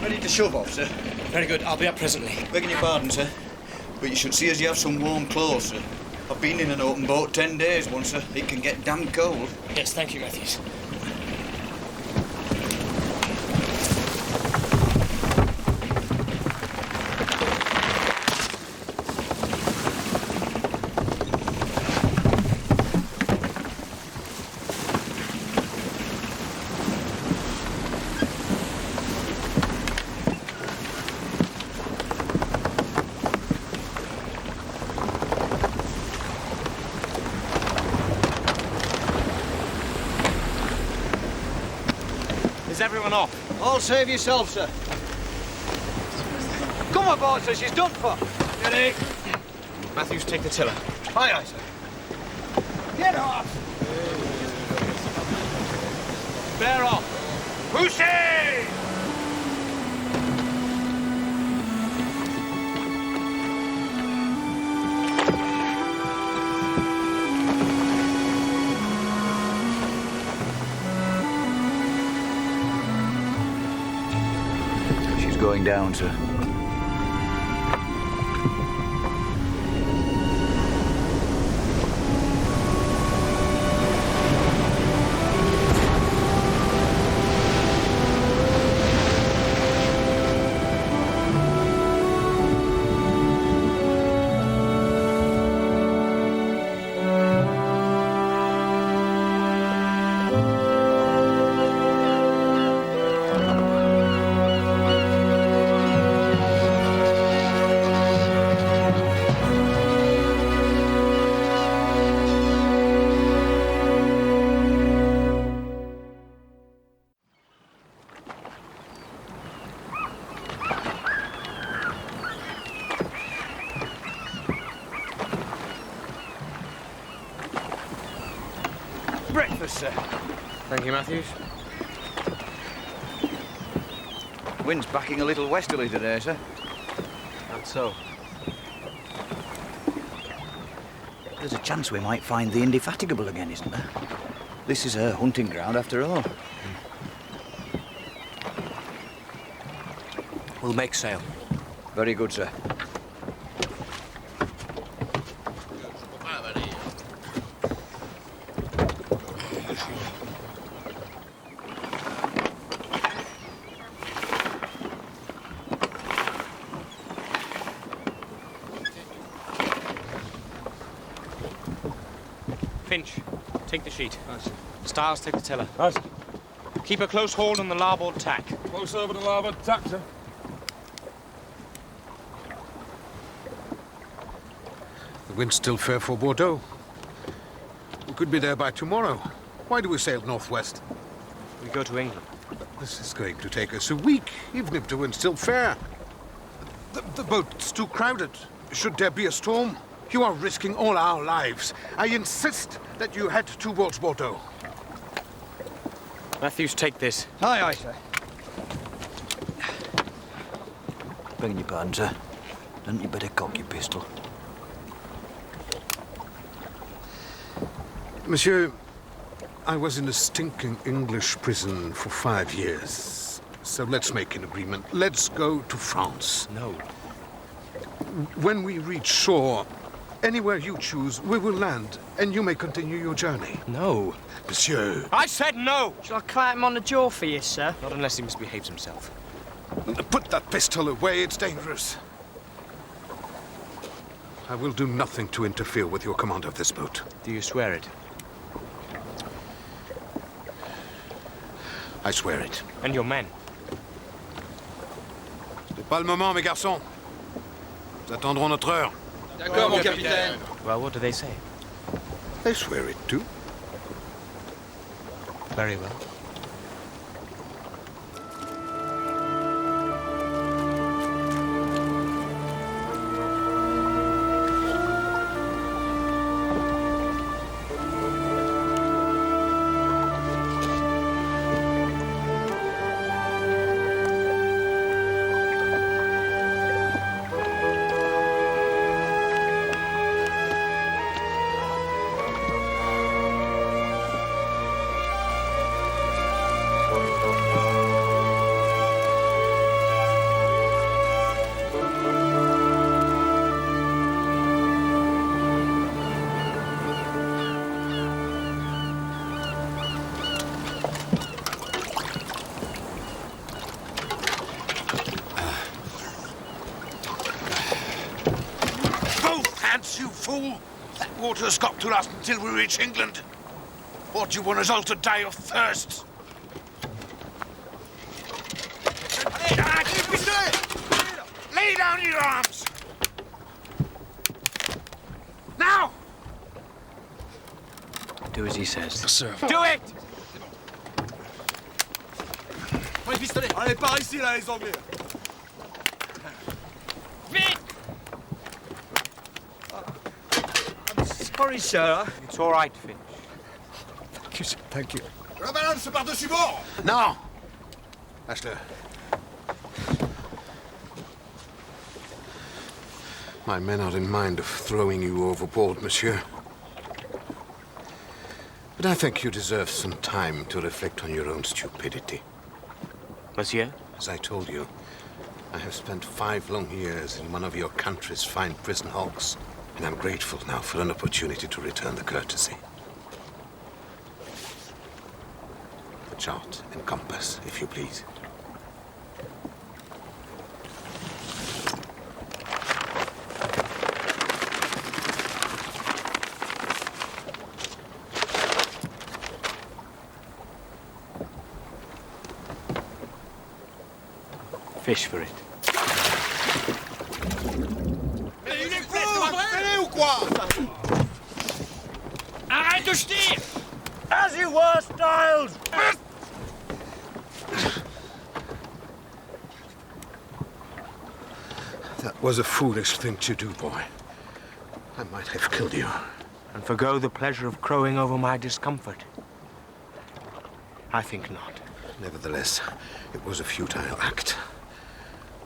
Ready to shove off, sir? Very good. I'll be up presently. Begging your pardon, sir, but you should see as you have some warm clothes, sir. I've been in an open boat 10 days once, sir. It can get damn cold. Yes, thank you, Matthews. Is everyone off? All save yourself, sir. Come aboard, sir. She's done for. Ready? Matthews, take the tiller. Aye, aye, sir. Get off! Bear off. Poussez! She's going down, sir. Breakfast, sir. Thank you, Matthews. Wind's backing a little westerly today, sir. And so? There's a chance we might find the Indefatigable again, isn't there? This is her hunting ground after all. We'll make sail. Very good, sir. Finch, take the sheet. Stiles, take the tiller. Keep a close hold on the larboard tack. Close over the larboard tack, sir. The wind's still fair for Bordeaux. We could be there by tomorrow. Why do we sail northwest? We go to England. This is going to take us a week, even if the wind's still fair. The boat's too crowded. Should there be a storm, you are risking all our lives. I insist that you head towards Bordeaux. Matthews, take this. Aye, aye, sir. Begging your pardon, sir. Hadn't you better cock your pistol? Monsieur, I was in a stinking English prison for 5 years. So let's make an agreement. Let's go to France. No. When we reach shore, anywhere you choose, we will land, and you may continue your journey. No. Monsieur. I said no! Shall I clap him on the jaw for you, sir? Not unless he misbehaves himself. Put that pistol away, it's dangerous. I will do nothing to interfere with your command of this boat. Do you swear it? I swear it. And your men? C'est pas le moment, mes garçons. Nous attendrons notre heure. D'accord, mon capitaine. Well, what do they say? They swear it too. Very well. You fool! That water's got to last until we reach England. Or do you want us all to die of thirst? Lay down your arms! Now! Do as he says. Sir. Do it! Prends les pistolets. Allez, par ici, là, les Anglais. Vite! Sorry, sir. It's all right, Finch. Thank you, sir. Thank you. La banane, c'est par-dessus bord. No! Ashler. My men are in mind of throwing you overboard, monsieur. But I think you deserve some time to reflect on your own stupidity. Monsieur? As I told you, I have spent 5 long years in one of your country's fine prison hulks, and I'm grateful now for an opportunity to return the courtesy. The chart and compass, if you please. Fish for it. Arrête de jeter! As you were, Stiles! That was a foolish thing to do, boy. I might have killed you. And forgo the pleasure of crowing over my discomfort? I think not. Nevertheless, it was a futile act.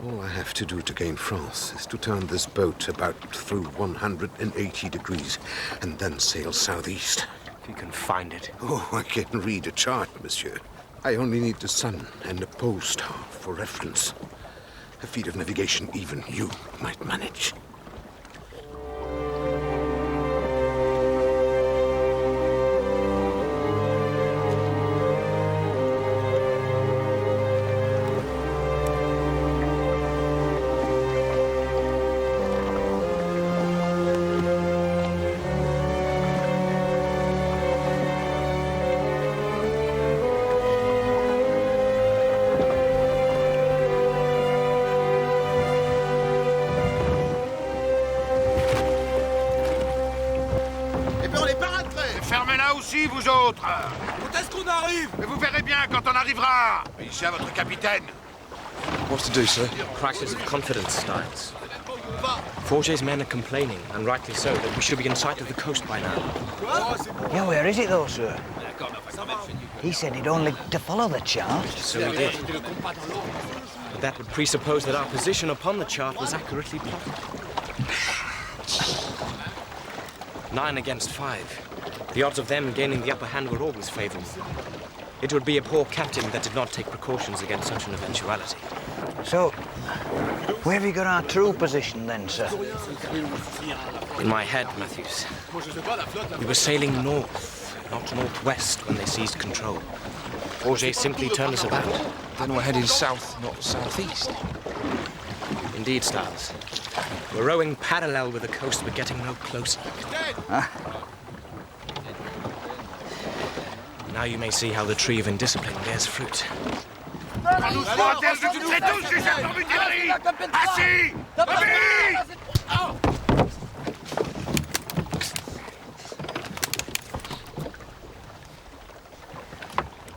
All I have to do to gain France is to turn this boat about through 180 degrees and then sail southeast. If you can find it. Oh, I can read a chart, monsieur. I only need the sun and the pole star for reference. A feat of navigation even you might manage. là aussi, vous autres. Quand est-ce qu'on arrive? Mais vous verrez bien quand on arrivera. Ici à votre capitaine. What's to do, sir? Crisis of confidence, Styles. Forget's men are complaining, and rightly so, that we should be in sight of the coast by now. Yeah, where is it though, sir? He said he'd only to follow the chart. So we did. But that would presuppose that our position upon the chart was accurately plotted. 9 against 5. The odds of them gaining the upper hand were always favourable. It would be a poor captain that did not take precautions against such an eventuality. So, where have you got our true position then, sir? In my head, Matthews. We were sailing north, not northwest, when they seized control. Forget simply turned us about. Then we're heading south, not southeast. Indeed, Styles. We're rowing parallel with the coast, but getting no closer. Huh? Now you may see how the tree of indiscipline bears fruit.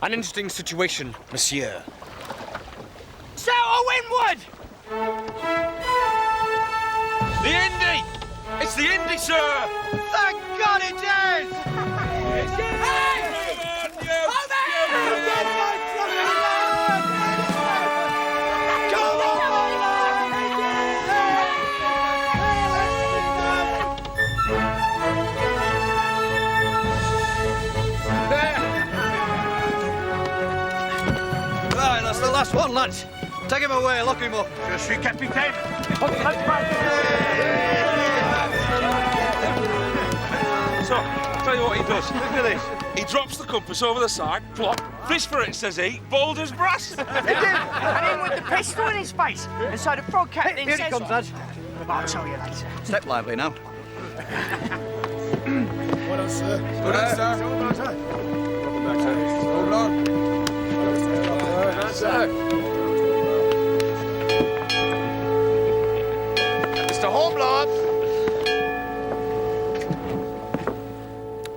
An interesting situation, monsieur. Sail or windward! The Indy! It's the Indy, sir! Thank God it is! Hey! Right, that's the last one, lads. Take him away, lock him up. Je suis capitaine. So, I'll tell you what he does. Look at this. He drops the compass over the side, plop, fish for it, says he, bold as brass. He did, and in with the pistol in his face. And so the frog captain Here says... he comes, lads. I'll tell you later. Step lively now. Well done, sir. Well done, sir. Welcome back, sir. Hold on. Well done, sir. Mr. Hornblower.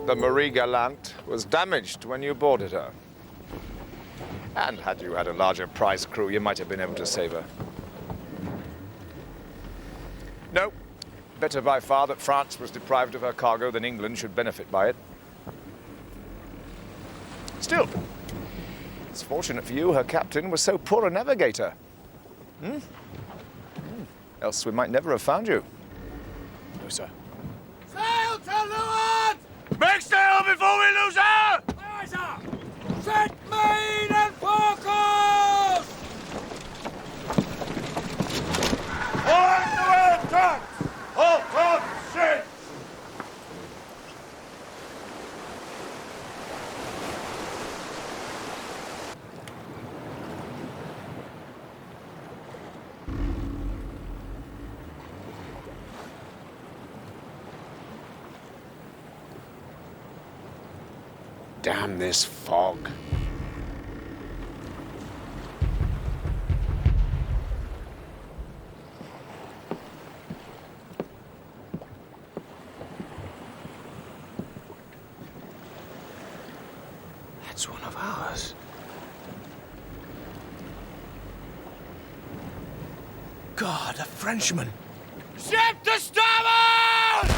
The Marie Galante was damaged when you boarded her. And had you had a larger prize crew, you might have been able to save her. No. Better by far that France was deprived of her cargo than England should benefit by it. Still, it's fortunate for you her captain was so poor a navigator. Else we might never have found you. No, sir. Sail to leeward! Make sail before we lose her! Eyes up! Set main and forecast! On the way, trucks! All front, shit! Damn this fog. That's one of ours. God, a Frenchman. Ship to starboard!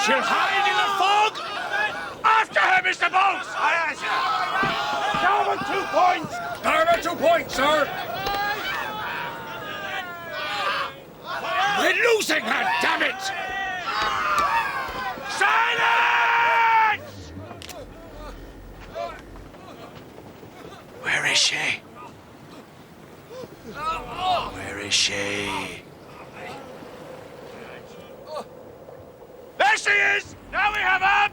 She'll hide in the fog! After her, Mr. Bones! Aye, aye, sir. Starboard 2 points! Starboard 2 points, sir! We're losing her, damn it! Silence! Where is she? Where is she? There she is! Now we have her!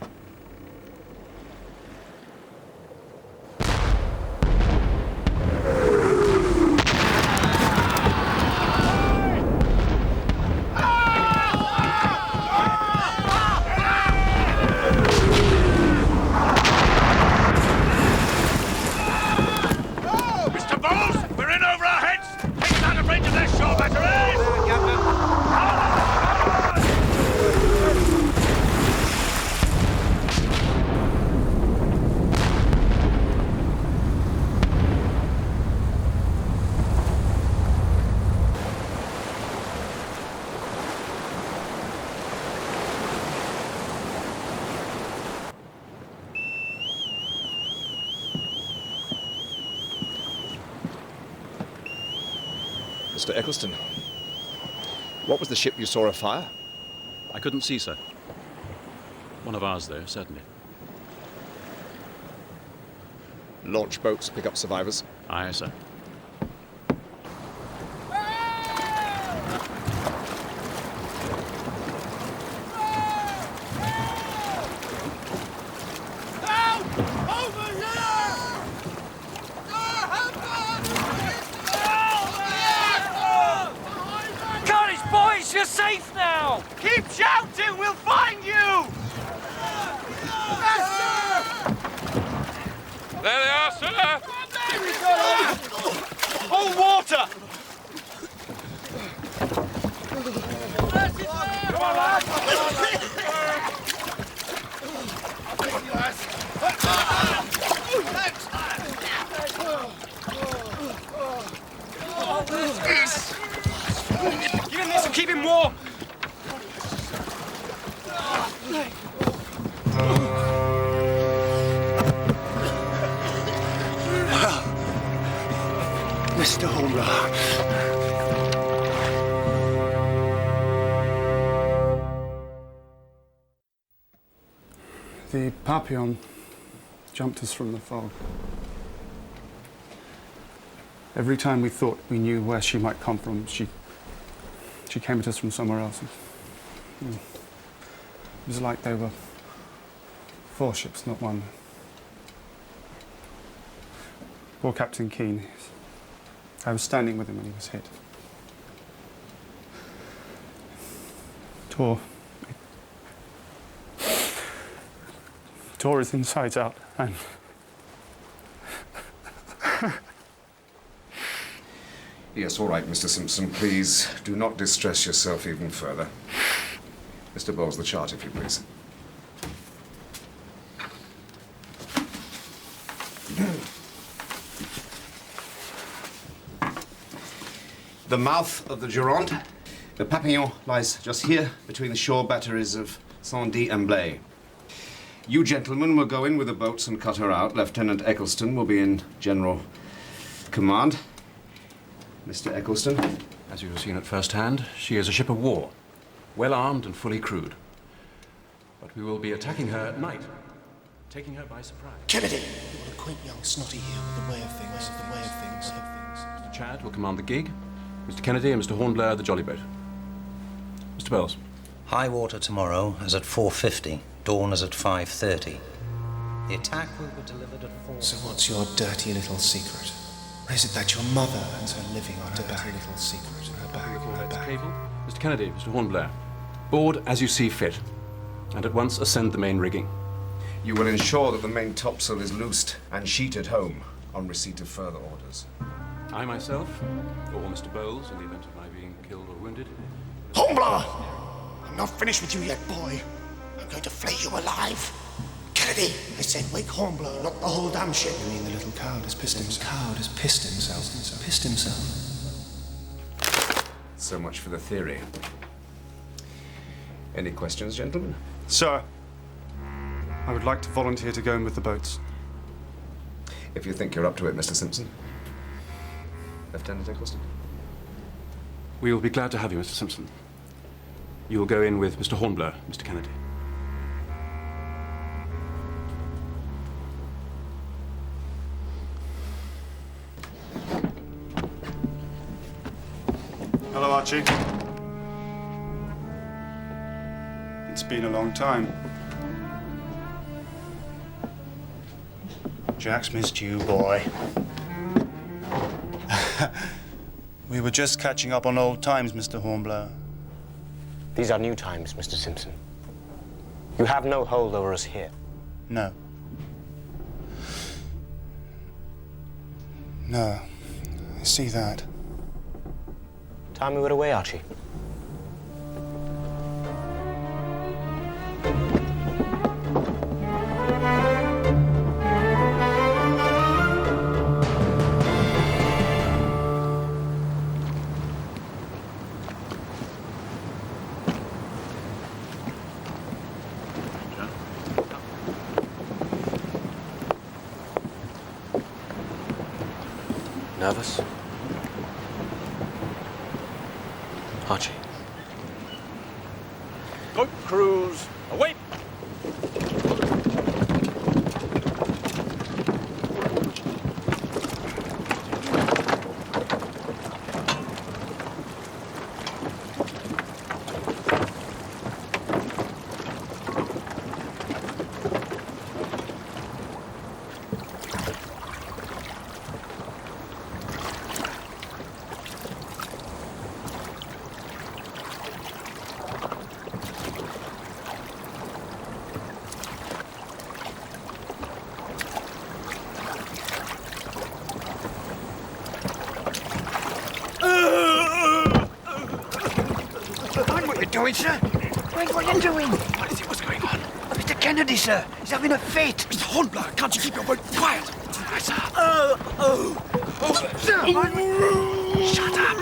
Mr. Eccleston, what was the ship you saw afire? I couldn't see, sir. One of ours, though, certainly. Launch boats pick up survivors? Aye, sir. Carnage, boys, you're safe now! Keep shouting, we'll find you! There they are, sir! Hold water! Come on, lads! Give him this and keep him warm! Mr. Hornblower. The Papillon jumped us from the fog. Every time we thought we knew where she might come from, she came at us from somewhere else. It was like they were 4 ships, not one. Poor Captain Keane. I was standing with him when he was hit. Tore his insides out, and Yes, all right, Mr. Simpson. Please do not distress yourself even further. Mr. Bowles, the chart, if you please. The mouth of the Gironde. The Papillon lies just here, between the shore batteries of Saint-Dié-en-Blaye. You gentlemen will go in with the boats and cut her out. Lieutenant Eccleston will be in general command. Mr. Eccleston? As you have seen at first hand, she is a ship of war, well armed and fully crewed. But we will be attacking her at night, taking her by surprise. Kennedy! What a quaint young snotty here with the way of things, Mr. Chad will command the gig, Mr. Kennedy and Mr. Hornblower the jolly boat. Mr. Bowles. High water tomorrow is at 4:50. Dawn is at 5:30. The attack will be delivered at 4. So what's your dirty little secret? Or is it that your mother earns her living on her back? Little secret, her back. Cable. Mr. Kennedy, Mr. Hornblower. Board as you see fit, and at once ascend the main rigging. You will ensure that the main topsail is loosed and sheeted home on receipt of further orders. I myself, or Mr. Bowles, in the event of my being killed or wounded. Hornblower! I'm not finished with you yet, boy. I'm going to flay you alive. Kennedy, I said wake Hornblower, not the whole damn ship. You mean the little coward has pissed himself? Pissed himself. So much for the theory. Any questions, gentlemen? Sir, I would like to volunteer to go in with the boats. If you think you're up to it, Mr. Simpson. Lieutenant Eccleston? We will be glad to have you, Mr. Simpson. You will go in with Mr. Hornblower, Mr. Kennedy. Hello, Archie. It's been a long time. Jack's missed you, boy. We were just catching up on old times, Mr. Hornblower. These are new times, Mr. Simpson. You have no hold over us here. No. No. I see that. Time we were away, Archie. Nervous? Archie. Boat crews, away! Mind what you're doing, sir. Mind what you're doing. What is it? What's going on? Mr. Kennedy, sir. He's having a fit. Mr. Hornblower, can't you keep your boat quiet? Right, sir. Sir, shut up.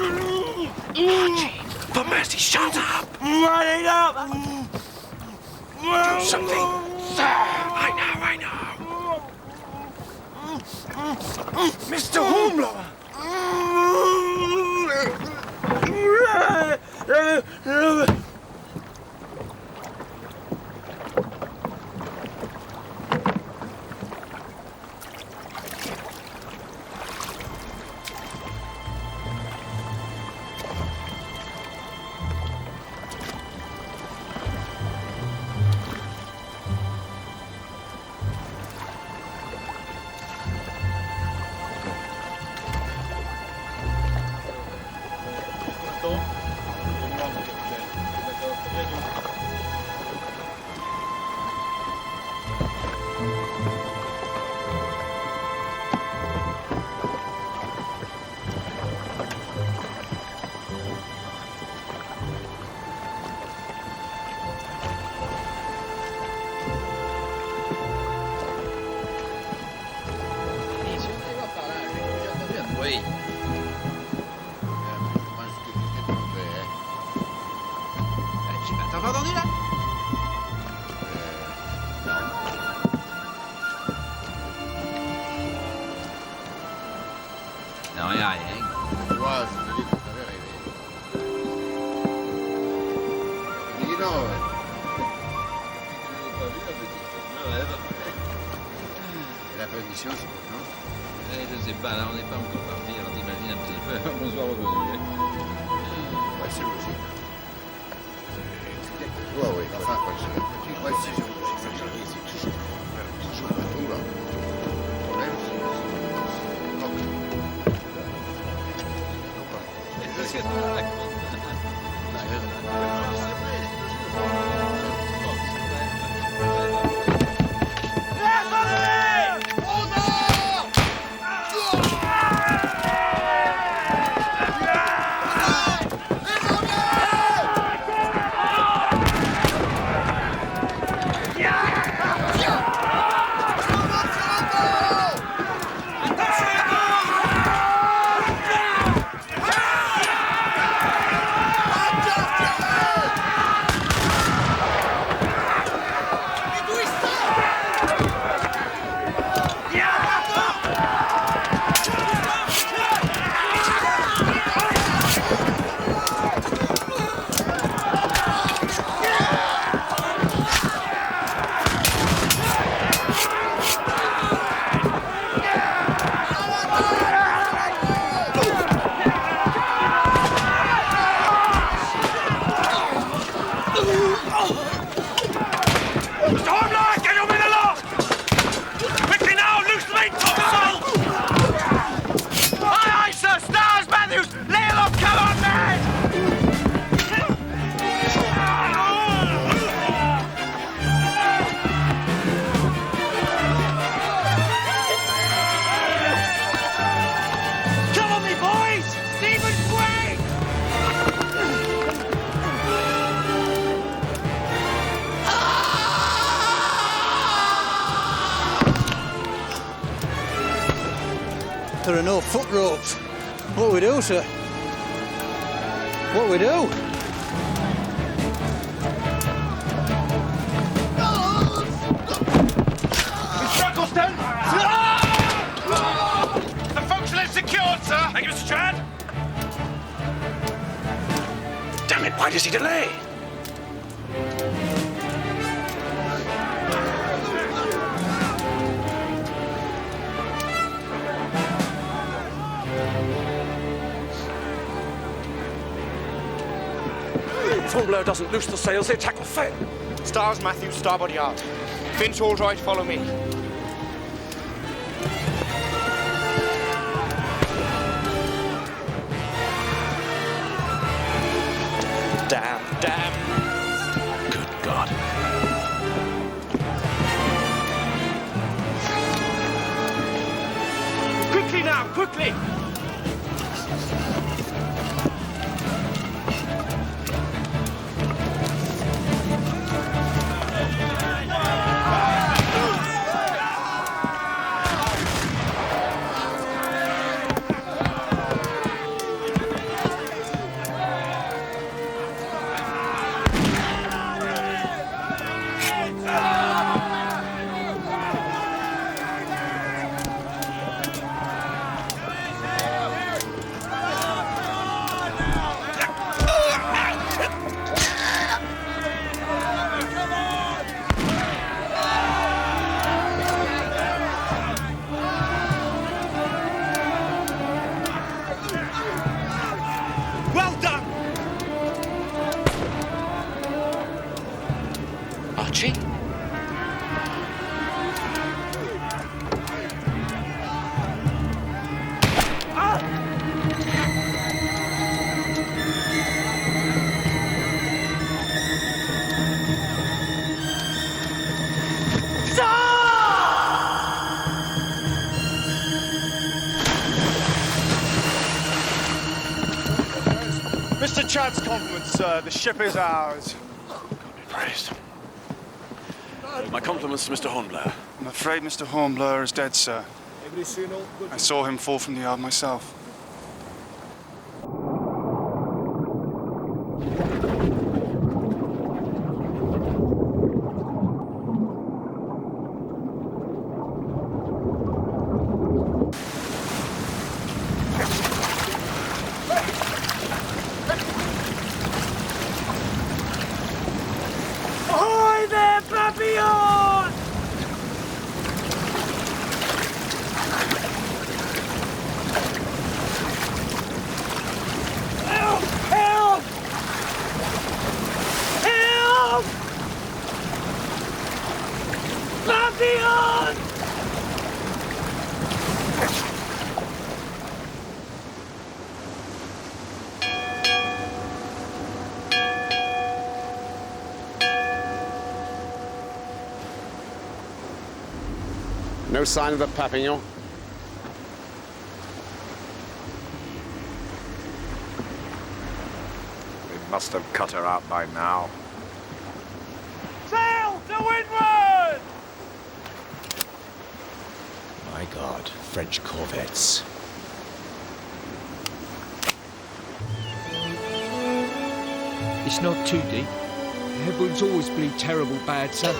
Archie, for mercy, shut up. Run it up. Do something. Sir, I know. Mr. Hornblower. Oui. T'as pas entendu là? Non, y a rien. Ouais, je te dis que t'avais rêvé. Dis non, ouais. Et la permission, c'est pour quand? Je sais pas, là on n'est pas encore parti, alors t'imagines un petit peu. Bonsoir revenu. Ouais, c'est logique. Ouais, oui, enfin, ouais, si je c'est toujours un bateau là. Le problème, There are no foot ropes. What we do, sir? What we do? Throcklestown! The forecastle is secured, sir! Thank you, Mr. Chad. Why does he delay? If Hornblower doesn't loose the sails, the attack will fail. Stars, Matthew, starboard yard. Finch, all right, follow me. Damn. Good God. Quickly now, quickly! Well done! Archie? Mr. Chad's compliments, sir. The ship is ours. God be praised. My compliments to Mr. Hornblower. I'm afraid Mr. Hornblower is dead, sir. I saw him fall from the yard myself. Ahoy there, Papillon! Help! Help! Help! Papillon! No sign of the Papillon. We must have cut her out by now. Sail to windward! My God, French corvettes. It's not too deep. The headwinds always bleed terrible bad, sir.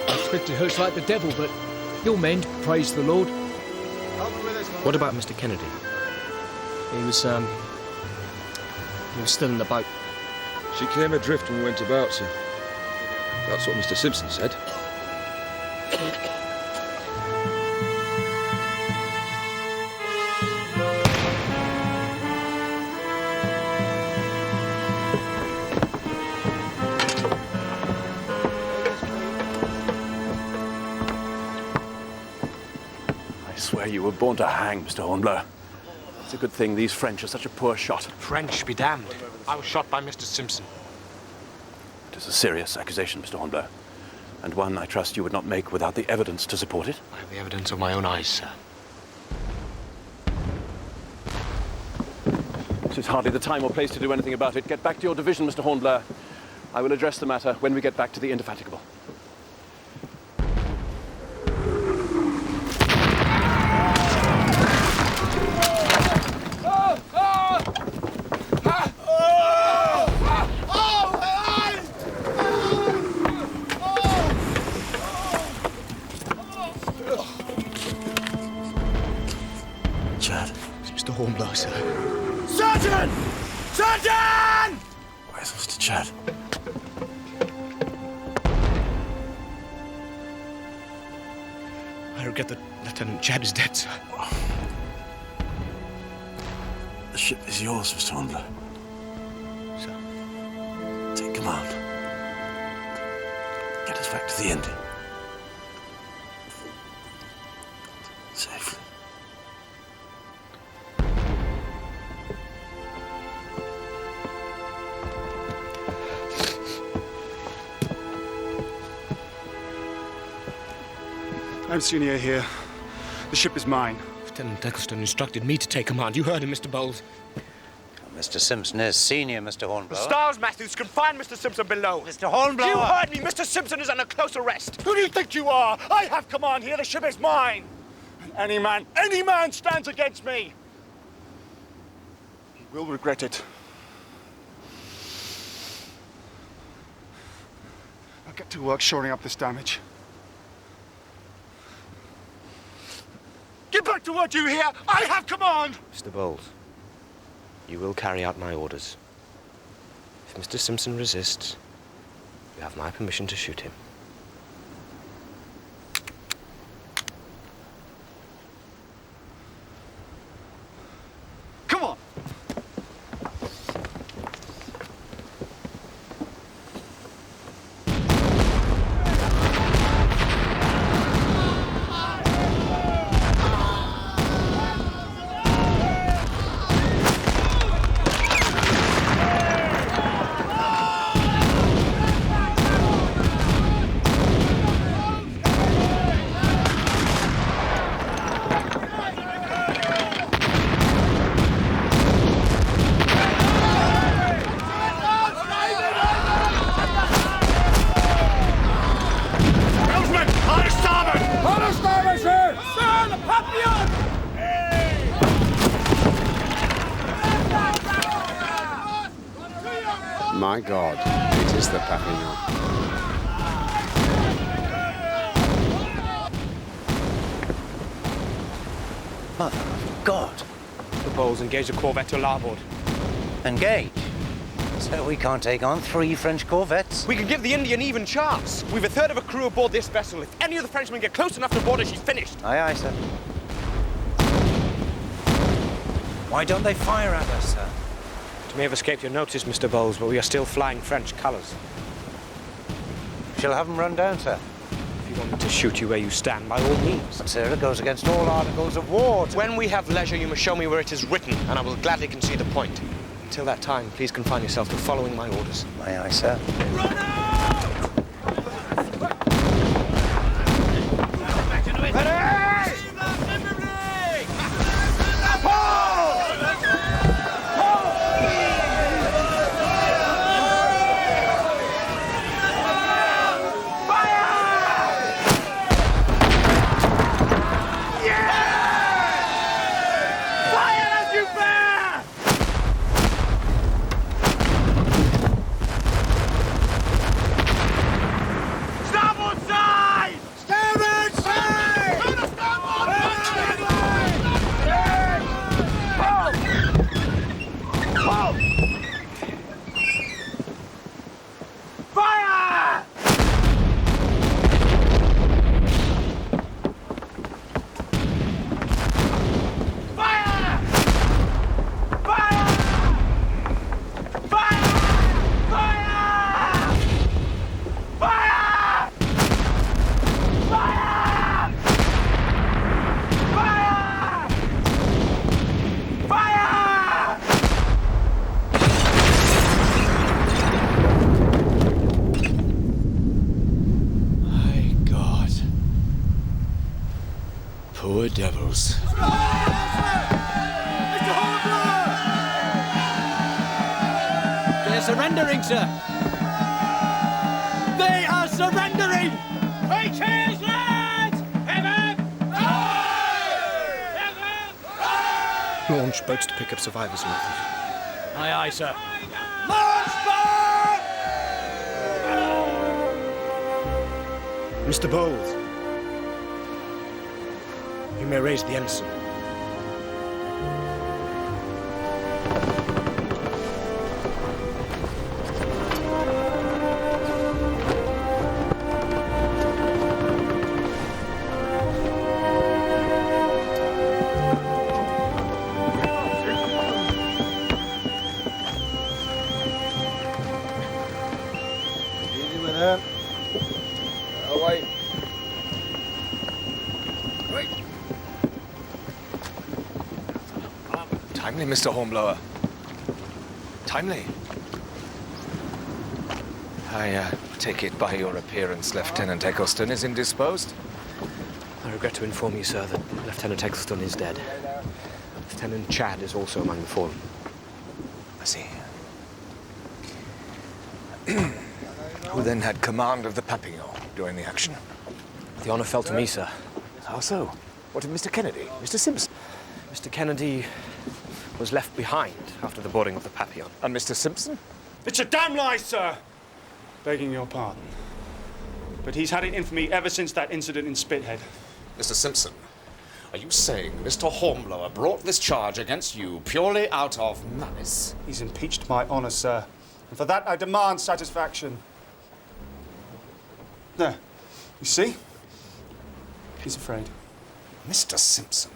I expect it hurts like the devil, but you'll mend, praise the Lord. What about Mr. Kennedy? He was still in the boat. She came adrift when we went about, sir. That's what Mr. Simpson said. I swear you were born to hang, Mr. Hornblower. It's a good thing these French are such a poor shot. French be damned. I was shot by Mr. Simpson. It is a serious accusation, Mr. Hornblower, and one I trust you would not make without the evidence to support it. I have the evidence of my own eyes, sir. This is hardly the time or place to do anything about it. Get back to your division, Mr. Hornblower. I will address the matter when we get back to the Indefatigable. Chad, it's Mr. Hornblower, sir. Sergeant! Sergeant! Where's Mr. Chad? I regret that Lieutenant Chad is dead, sir. The ship is yours, Mr. Hornblower. Sir. Take command. Get us back to the ending. Safely. I'm senior here. The ship is mine. Lieutenant Eccleston instructed me to take command. You heard him, Mr. Bowles. Mr. Simpson is senior, Mr. Hornblower. Stiles Matthews can find Mr. Simpson below. Mr. Hornblower! You heard me. Mr. Simpson is under close arrest. Who do you think you are? I have command here. The ship is mine. And any man stands against me. He will regret it. I'll get to work shoring up this damage. Get back to work, you hear? I have command! Mr. Bowles, you will carry out my orders. If Mr. Simpson resists, you have my permission to shoot him. Come on! My God, it is the Papillon. Mother of God. Mr. Bowles, engage the corvette to larboard. Engage? So we can't take on 3 French corvettes? We can give the Indian even chance. We've a third of a crew aboard this vessel. If any of the Frenchmen get close enough to board her, she's finished. Aye, aye, sir. Why don't they fire at us, sir? It may have escaped your notice, Mr. Bowles, but we are still flying French colours. Shall have them run down, sir. If you want me to shoot you where you stand, by all means. But, sir, it goes against all articles of war. When we have leisure, you must show me where it is written, and I will gladly concede a point. Until that time, please confine yourself to following my orders. Aye, aye, sir. Poor devils. They're surrendering, sir. They are surrendering! Hey, cheers, lads! Heaven! Launch boats to pick up survivors, Matthews. Aye, aye, sir. Mr. Bowles, you may raise the ensign. Timely, Mr. Hornblower. Timely. I take it by your appearance, Lieutenant Eccleston is indisposed? I regret to inform you, sir, that Lieutenant Eccleston is dead. Lieutenant Chad is also among the fallen. I see. Who then had command of the Papillon during the action? The honor fell to me, sir. How so? What of Mr. Kennedy? Mr. Simpson? Mr. Kennedy was left behind after the boarding of the Papillon. And Mr. Simpson? It's a damn lie, sir! Begging your pardon. But he's had it in for me ever since that incident in Spithead. Mr. Simpson, are you saying Mr. Hornblower brought this charge against you purely out of malice? He's impeached my honor, sir. And for that I demand satisfaction. There. You see? He's afraid. Mr. Simpson,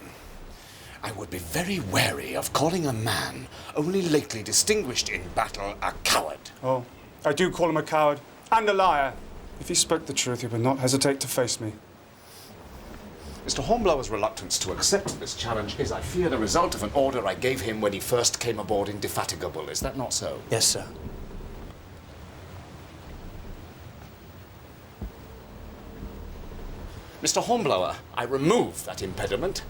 I would be very wary of calling a man only lately distinguished in battle a coward. Oh, I do call him a coward and a liar. If he spoke the truth, he would not hesitate to face me. Mr. Hornblower's reluctance to accept this challenge is, I fear, the result of an order I gave him when he first came aboard Indefatigable. Is that not so? Yes, sir. Mr. Hornblower, I remove that impediment.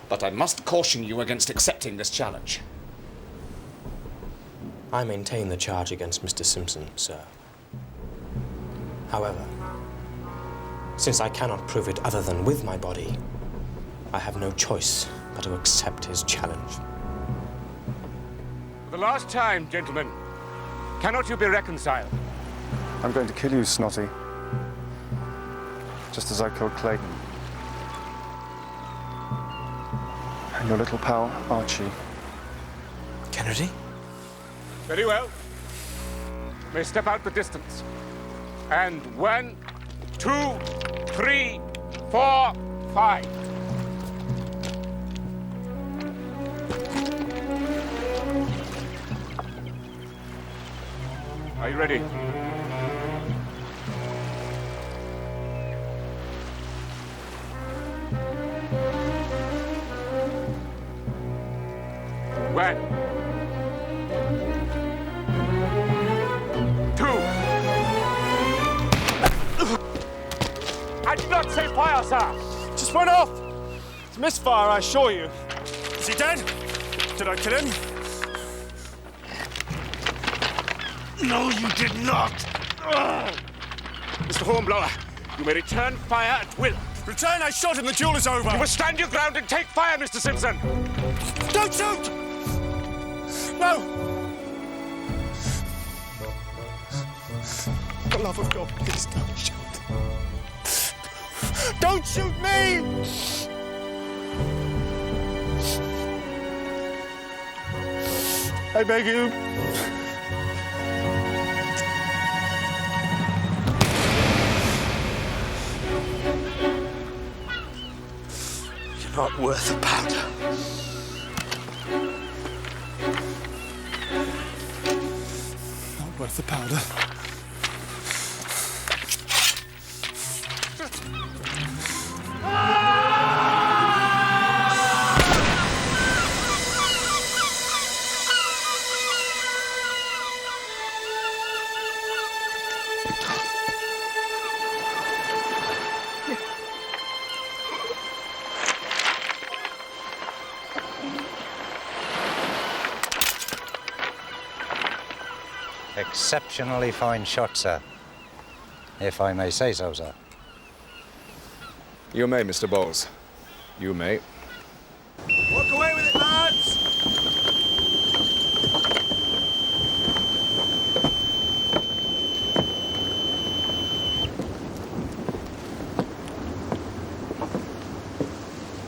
But I must caution you against accepting this challenge. I maintain the charge against Mr. Simpson, sir. However, since I cannot prove it other than with my body, I have no choice but to accept his challenge. For the last time, gentlemen, cannot you be reconciled? I'm going to kill you, Snotty. Just as I killed Clayton. And your little pal, Archie. Kennedy? Very well. You may step out the distance. And 1, 2, 3, 4, 5. Are you ready? One, 2. I did not say fire, sir. Just went off. It's misfire, I assure you. Is he dead? Did I kill him? No, you did not. Mr. Hornblower, you may return fire at will. Return! I shot him! The duel is over! You must stand your ground and take fire, Mr. Simpson! Don't shoot! No! For the love of God, please don't shoot. Don't shoot me! I beg you. You're not worth a powder. Not worth the powder. Exceptionally fine shot, sir. If I may say so, sir. You may, Mr. Bowles. You may. Walk away with it, lads!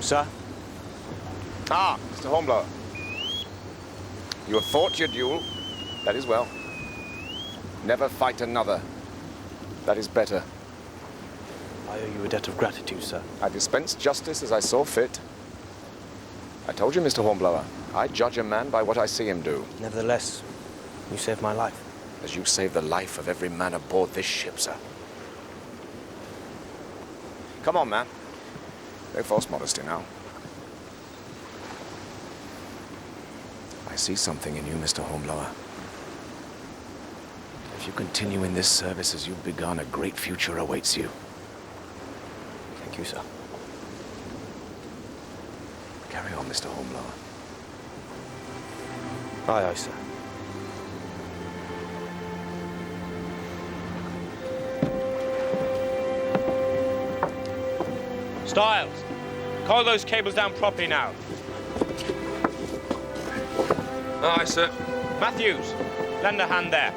Sir? Ah, Mr. Hornblower. You have fought your duel. That is well. Never fight another. That is better. I owe you a debt of gratitude, sir. I dispensed justice as I saw fit. I told you, Mr. Hornblower, I judge a man by what I see him do. Nevertheless, you saved my life. As you saved the life of every man aboard this ship, sir. Come on, man. No false modesty now. I see something in you, Mr. Hornblower. If you continue in this service as you've begun, a great future awaits you. Thank you, sir. Carry on, Mr. Hornblower. Aye, aye, sir. Styles, coil those cables down properly now. Aye, sir. Matthews, lend a hand there.